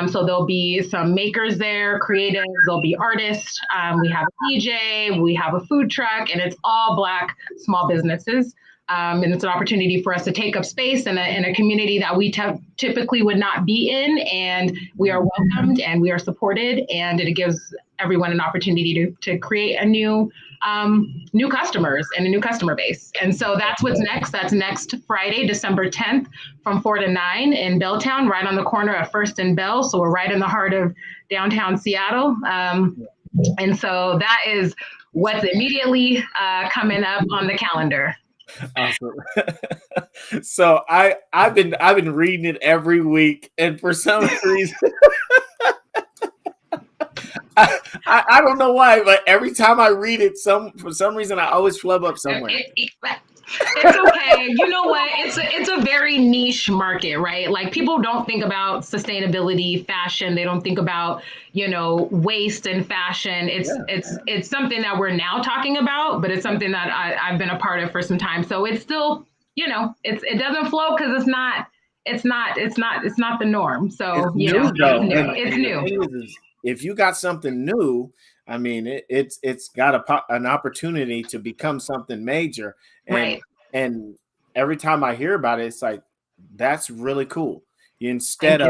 So there'll be some makers there, creatives, there'll be artists. We have a DJ, we have a food truck, and it's all Black small businesses. And it's an opportunity for us to take up space in a community that we typically would not be in. And we are welcomed and we are supported. And it gives everyone an opportunity to create a new customers and a new customer base. And so that's what's next. That's next Friday, December 10th from 4 to 9 in Belltown, right on the corner of First and Bell. So we're right in the heart of downtown Seattle. And so that is what's immediately coming up on the calendar. Awesome. So I've been reading it every week, and for some reason, I don't know why, but every time I read it, for some reason I always flub up somewhere. It's okay. You know what? It's a very niche market, right? Like, people don't think about sustainability, fashion. They don't think about, waste and fashion. It's something that we're now talking about, but it's something that I've been a part of for some time. So it's still, it doesn't flow because it's not the norm. So it's new. If you got something new, I mean, it's got an opportunity to become something major. And, right. And every time I hear about it, it's like, that's really cool. Instead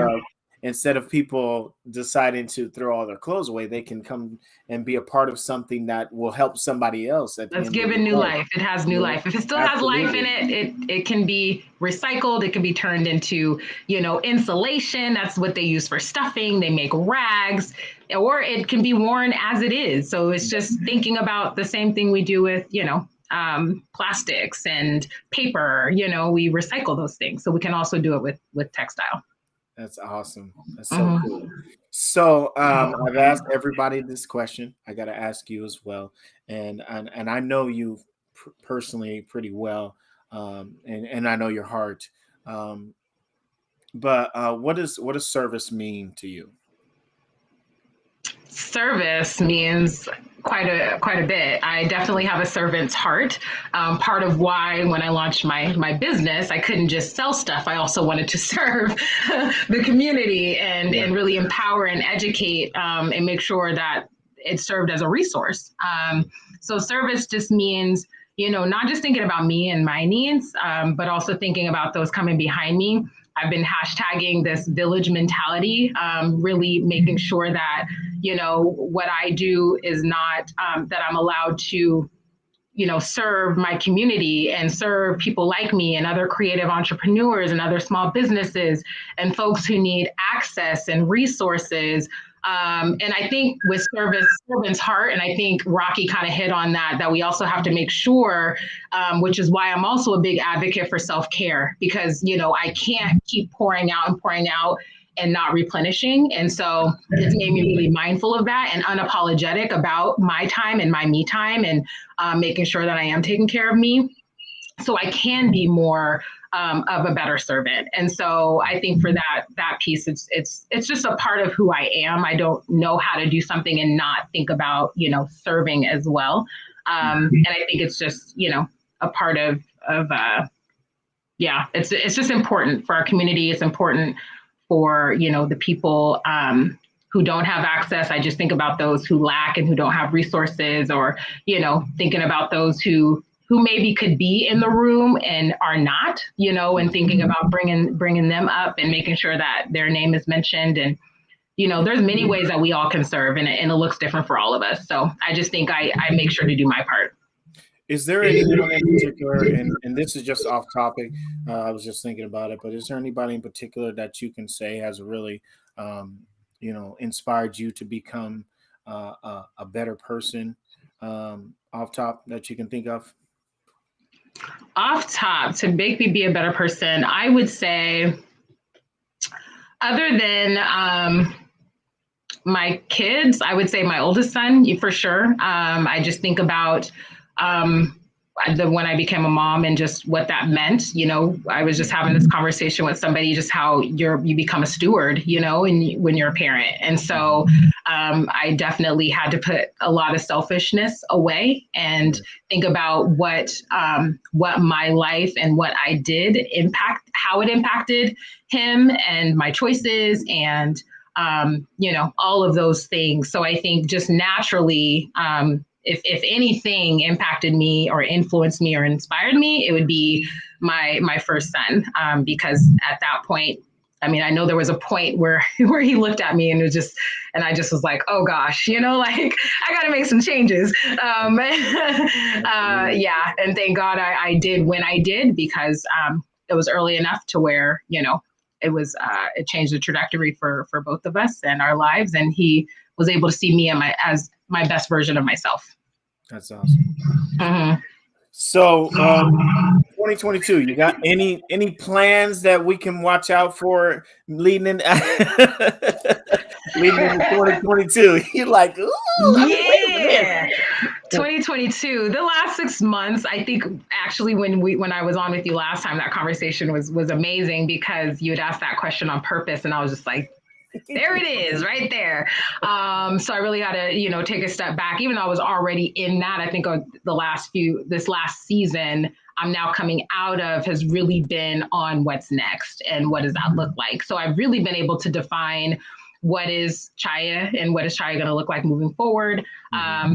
of people deciding to throw all their clothes away, they can come and be a part of something that will help somebody else. That's given new life. It has new life. If it still has life in it can be recycled. It can be turned into, insulation. That's what they use for stuffing. They make rags, or it can be worn as it is. So it's just thinking about the same thing we do with, plastics and paper. We recycle those things. So we can also do it with textile. That's awesome. That's so cool. So I've asked everybody this question. I got to ask you as well. And I know you personally pretty well, and I know your heart. But what does service mean to you? Service means quite a bit. I definitely have a servant's heart. Part of why when I launched my business, I couldn't just sell stuff. I also wanted to serve the community and really empower and educate and make sure that it served as a resource. So service just means, not just thinking about me and my needs, but also thinking about those coming behind me. I've been hashtagging this village mentality, really making sure that, what I do is not that I'm allowed to, serve my community and serve people like me and other creative entrepreneurs and other small businesses and folks who need access and resources. And I think with servant's heart, and I think Rocky kind of hit on that we also have to make sure, which is why I'm also a big advocate for self-care, because, I can't keep pouring out and not replenishing. And so it's made me really mindful of that and unapologetic about my time and my me time and making sure that I am taking care of me so I can be more of a better servant. And so I think for that piece, it's just a part of who I am. I don't know how to do something and not think about, serving as well. And I think it's just, a part of it's just important for our community. It's important for, the people who don't have access. I just think about those who lack and who don't have resources, or, thinking about those who maybe could be in the room and are not, and thinking about bringing them up and making sure that their name is mentioned. And, there's many ways that we all can serve, and it looks different for all of us. So I just think I make sure to do my part. Is there anyone in particular, and this is just off topic, I was just thinking about it, but is there anybody in particular that you can say has really, inspired you to become a better person off top that you can think of? Off top, to make me be a better person, I would say Other than my kids, I would say my oldest son, for sure. I just think about when I became a mom and just what that meant. I was just having this conversation with somebody, just how you become a steward, and when you're a parent. And so I definitely had to put a lot of selfishness away and think about what my life and what I did how it impacted him and my choices and all of those things. So I think just naturally, if anything impacted me or influenced me or inspired me, it would be my first son, because at that point, I know there was a point where he looked at me and I just was like, oh gosh, I got to make some changes. Yeah. And thank God I did when I did, because it was early enough to where, it changed the trajectory for both of us and our lives. And he was able to see me as my best version of myself. That's awesome. Mm-hmm. So 2022, you got any plans that we can watch out for leading into 2022? You're like, ooh, yeah. 2022, the last 6 months, I think actually when I was on with you last time, that conversation was amazing, because you had asked that question on purpose, and I was just like, there it is right there. So I really had to, take a step back, even though I was already in that. I think this last season I'm now coming out of has really been on what's next and what does that look like. So I've really been able to define what is Chaya and what is Chaya going to look like moving forward.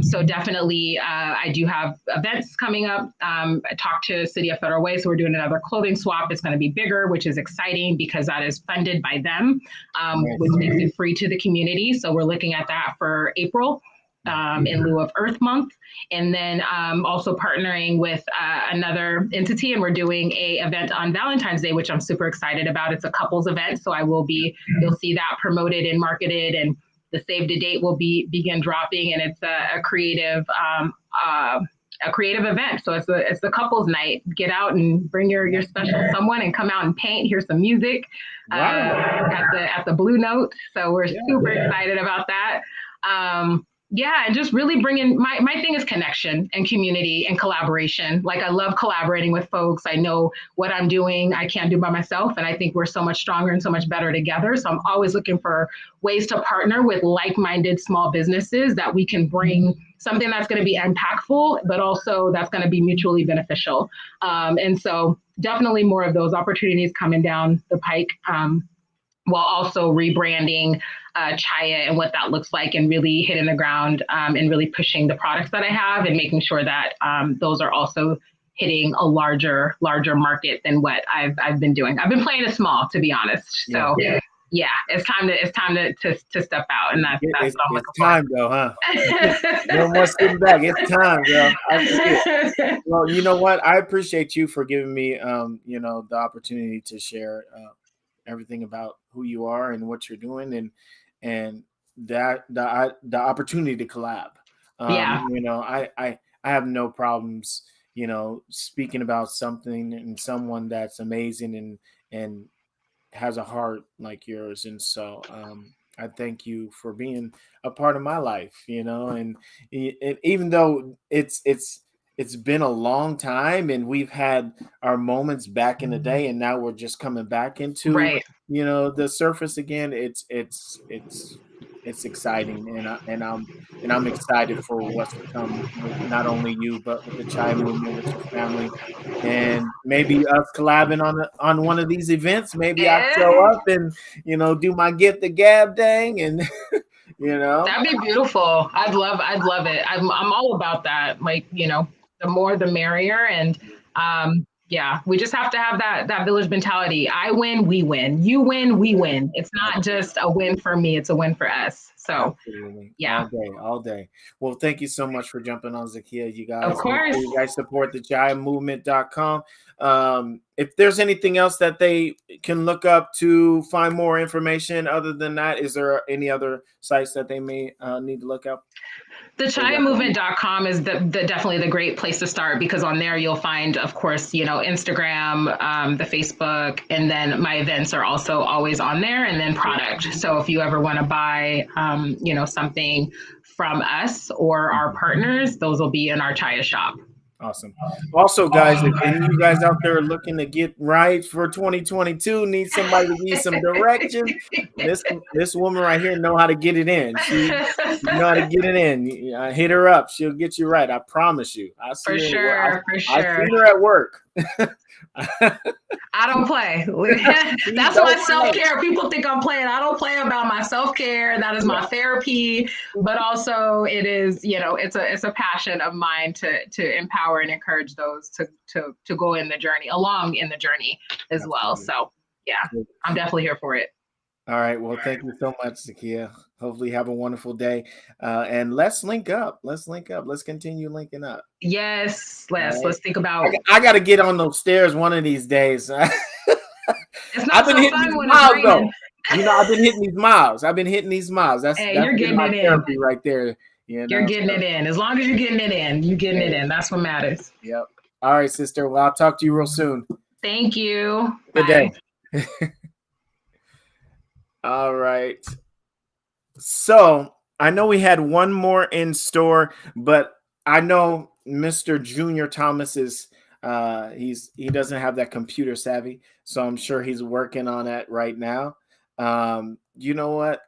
So definitely, I do have events coming up. I talked to City of Federal Way, so we're doing another clothing swap. It's going to be bigger, which is exciting because that is funded by them, which makes it free to the community. So we're looking at that for April. In lieu of Earth Month. And then also partnering with another entity, and we're doing a event on Valentine's Day, which I'm super excited about. It's a couples event, so you'll see that promoted and marketed, and the save the date will begin dropping, and it's a creative event. So it's the couples night. Get out and bring your special someone and come out and paint, hear some music at the Blue Note. So we're super excited about that. Yeah, and just really bringing my thing is connection and community and collaboration. Like, I love collaborating with folks. I know what I'm doing, I can't do by myself. And I think we're so much stronger and so much better together. So I'm always looking for ways to partner with like-minded small businesses that we can bring something that's going to be impactful, but also that's going to be mutually beneficial. And so definitely more of those opportunities coming down the pike, while also rebranding Chaya and what that looks like, and really hitting the ground and really pushing the products that I have, and making sure that those are also hitting a larger market than what I've been doing. I've been playing it small, to be honest. So yeah, it's time to step out, and that's what I'm looking for. It's time though, huh? No more sitting back. It's time, girl. Well, you know what? I appreciate you for giving me the opportunity to share everything about who you are and what you're doing, and that the opportunity to collab. I have no problems, speaking about something and someone that's amazing and has a heart like yours. And so I thank you for being a part of my life, and even though it's been a long time, and we've had our moments back in the day, and now we're just coming back into the surface again. It's exciting, and I'm excited for what's to come with not only you, but with the Chai movement, with your family, and maybe us collabing on one of these events. Maybe I show up and do my get the gab dang, and that'd be beautiful. I'd love it. I'm all about that. Like, the more the merrier. And we just have to have that village mentality. I win, we win. You win, we win. It's not just a win for me, it's a win for us. So absolutely. Yeah. All day. Well, thank you so much for jumping on, Zakiya. You guys, of course, you guys support the GiantMovement.com. If there's anything else that they can look up to find more information other than that, is there any other sites that they may need to look up? thechayamovement.com is definitely the great place to start, because on there you'll find, of course, Instagram, the Facebook, and then my events are also always on there, and then product. So if you ever want to buy, something from us or our partners, those will be in our Chaya shop. Awesome. Also, guys, if any of you guys out there looking to get right for 2022, need somebody to give you some direction, this woman right here know how to get it in. She know how to get it in. Hit her up. She'll get you right. I promise you. I see For sure. I see her at work. I don't play. That's my self-care. People think I'm playing. I don't play about my self-care. That is my therapy. But also it is, it's a passion of mine to empower and encourage those to go along in the journey as well. So yeah, I'm definitely here for it. All right. Well, thank you so much, Zakiya. Hopefully you have a wonderful day. And let's link up. Let's continue linking up. Yes. Let's think about. I got to get on those stairs one of these days. It's not so fun when it's raining. I've been hitting these miles. That's you're getting my it therapy in right there. You're getting it in. As long as you're getting it in, it in. That's what matters. Yep. All right, sister. Well, I'll talk to you real soon. Thank you. Good day. All right. So I know we had one more in store, but I know Mr. Junior Thomas is he doesn't have that computer savvy, so I'm sure he's working on that right now. You know what?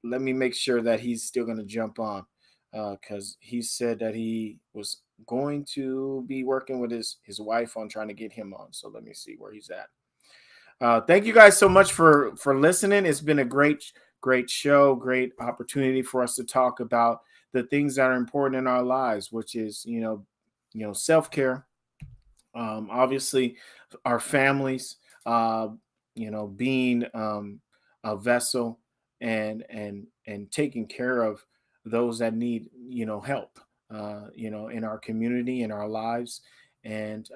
Let me make sure that he's still going to jump on because he said that he was going to be working with his wife on trying to get him on. So let me see where he's at. Thank you guys so much for listening. It's been a great show, great opportunity for us to talk about the things that are important in our lives, which is, self-care, obviously our families, being a vessel and taking care of those that need, help, in our community, in our lives. And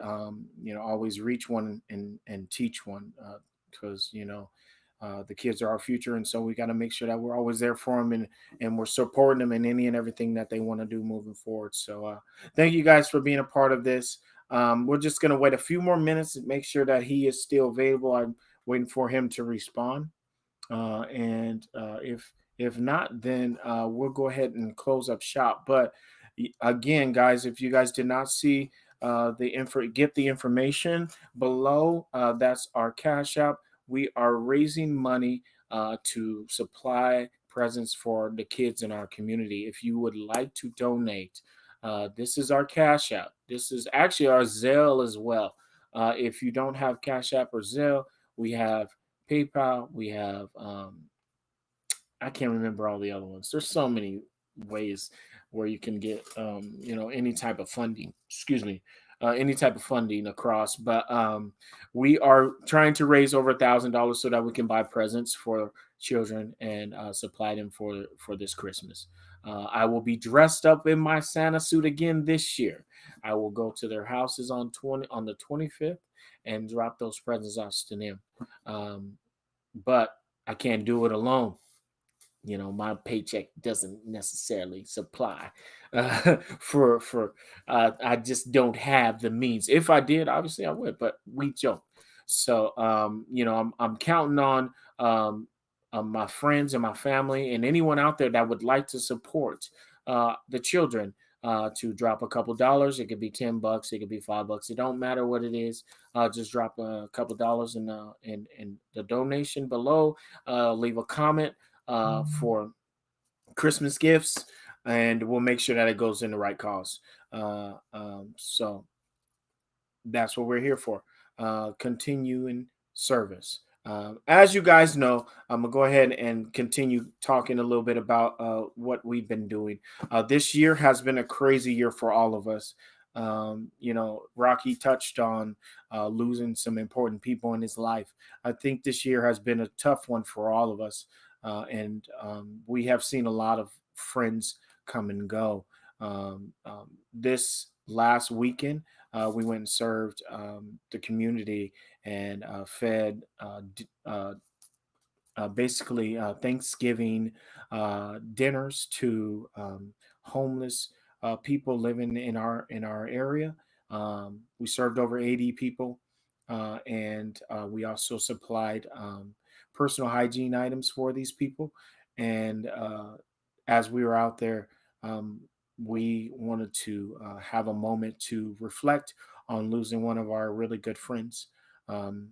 always reach one and teach one because the kids are our future, and so we got to make sure that we're always there for them and we're supporting them in any and everything that they want to do moving forward. So thank you guys for being a part of this. We're just going to wait a few more minutes to make sure that he is still available. I'm waiting for him to respond, and if not, then we'll go ahead and close up shop. But again, guys, if you guys did not see get the information below. That's our Cash App. We are raising money to supply presents for the kids in our community. If you would like to donate, this is our Cash App. This is actually our Zelle as well. If you don't have Cash App or Zelle, we have PayPal. We have I can't remember all the other ones. There's so many ways where you can get any type of funding. Any type of funding across. But we are trying to raise over $1,000 so that we can buy presents for children and supply them for this Christmas. I will be dressed up in my Santa suit again this year. I will go to their houses on the 25th and drop those presents off to them. But I can't do it alone. My paycheck doesn't necessarily supply for I just don't have the means. If I did, obviously I would, but we don't. So, I'm counting on my friends and my family and anyone out there that would like to support the children to drop a couple dollars. It could be $10, it could be $5. It don't matter what it is. Just drop a couple dollars in the donation below. Leave a comment for Christmas gifts, and we'll make sure that it goes in the right cause. So that's what we're here for. Continuing service. As you guys know, I'm gonna go ahead and continue talking a little bit about what we've been doing. This year has been a crazy year for all of us. Rocky touched on losing some important people in his life. I think this year has been a tough one for all of us. And we have seen a lot of friends come and go. This last weekend, we went and served the community and fed basically Thanksgiving dinners to homeless people living in our area. We served over 80 people, and we also supplied personal hygiene items for these people. And as we were out there, um, we wanted to have a moment to reflect on losing one of our really good friends. Um,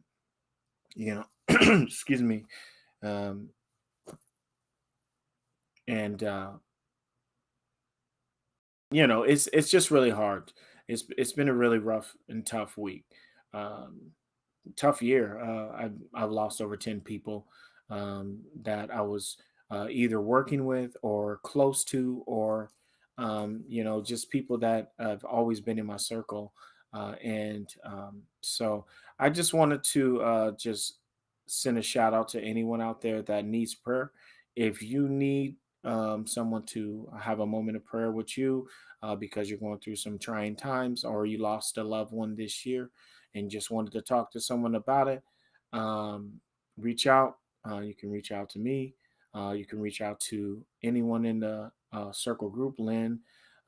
you know, excuse me. Um, and it's just really hard. It's been a really rough and tough week. Um, Tough year. I've lost over 10 people that I was either working with or close to, or just people that have always been in my circle. And so I just wanted to just send a shout out to anyone out there that needs prayer. If you need someone to have a moment of prayer with you because you're going through some trying times, or you lost a loved one this year and just wanted to talk to someone about it, um, reach out. You can reach out to me. You can reach out to anyone in the circle group, Lynn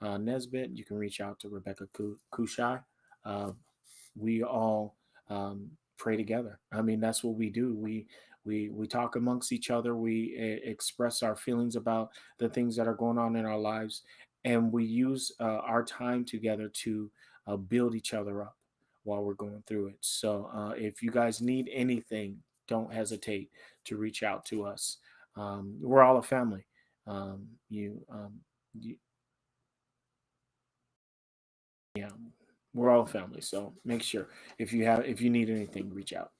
Nesbitt. You can reach out to Rebecca Kushi. Uh, we all pray together. I mean, that's what we do. We talk amongst each other. We express our feelings about the things that are going on in our lives, and we use our time together to build each other up while we're going through it. So if you guys need anything, don't hesitate to reach out to us. We're all a family. You yeah, we're all a family. So make sure if you need anything, reach out.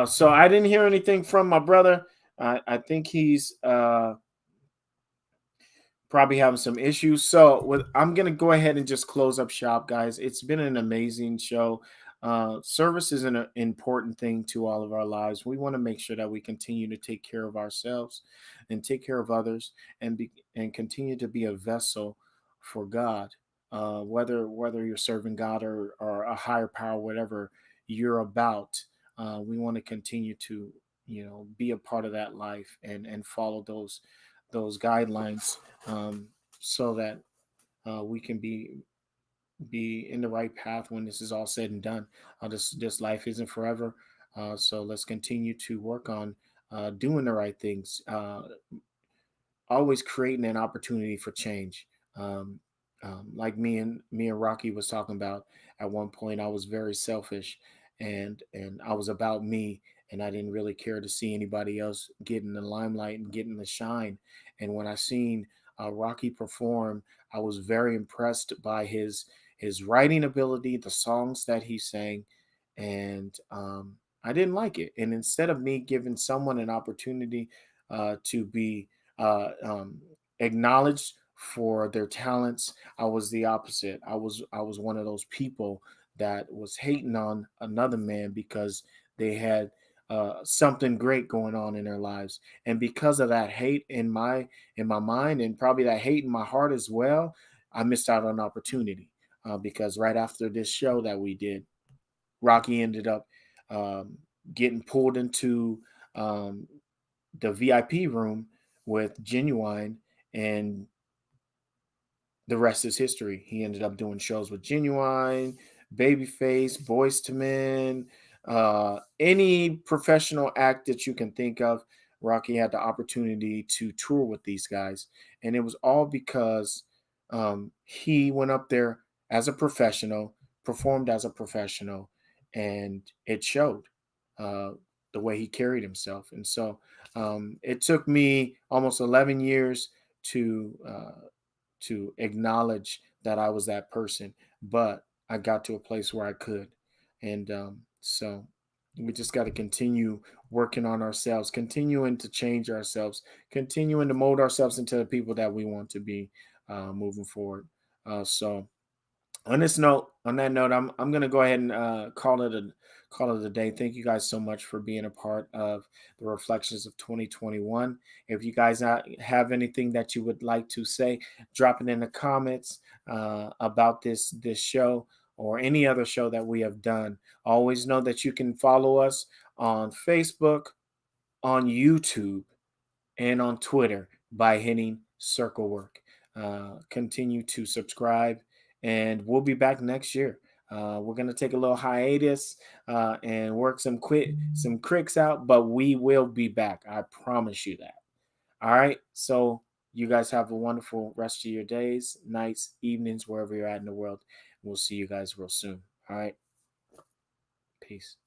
So I didn't hear anything from my brother. I think he's probably having some issues. So I'm gonna go ahead and just close up shop, guys. It's been an amazing show. Service is an important thing to all of our lives. We want to make sure that we continue to take care of ourselves and take care of others, and continue to be a vessel for God. Whether you're serving God or a higher power, whatever you're about, we want to continue to be a part of that life and follow those guidelines, so that we can be in the right path when this is all said and done. This life isn't forever, so let's continue to work on doing the right things. Always creating an opportunity for change. Like me and Rocky was talking about at one point, I was very selfish, and I was about me, and I didn't really care to see anybody else getting the limelight and getting the shine. And when I seen Rocky perform, I was very impressed by his writing ability, the songs that he sang, and I didn't like it. And instead of me giving someone an opportunity to be acknowledged for their talents, I was the opposite. I was one of those people that was hating on another man because they had something great going on in their lives, and because of that hate in my mind, and probably that hate in my heart as well, I missed out on an opportunity. Because right after this show that we did, Rocky ended up um, getting pulled into um, the VIP room with Genuine, and the rest is history. He ended up doing shows with Genuine, Babyface, Boys to Men, any professional act that you can think of. Rocky had the opportunity to tour with these guys, and it was all because he went up there as a professional, performed as a professional, and it showed uh, the way he carried himself. And so it took me almost 11 years to acknowledge that I was that person, but I got to a place where I could. And so we just got to continue working on ourselves, continuing to change ourselves, continuing to mold ourselves into the people that we want to be moving forward. So on that note, I'm gonna go ahead and call it a day. Thank you guys so much for being a part of the reflections of 2021. If you guys have anything that you would like to say, drop it in the comments about this show or any other show that we have done. Always know that you can follow us on Facebook, on YouTube, and on Twitter by hitting Circle Work. continue to subscribe, and we'll be back next year. We're going to take a little hiatus and work some cricks out, but we will be back. I promise you that. All right. So you guys have a wonderful rest of your days, nights, evenings, wherever you're at in the world. We'll see you guys real soon. All right. Peace.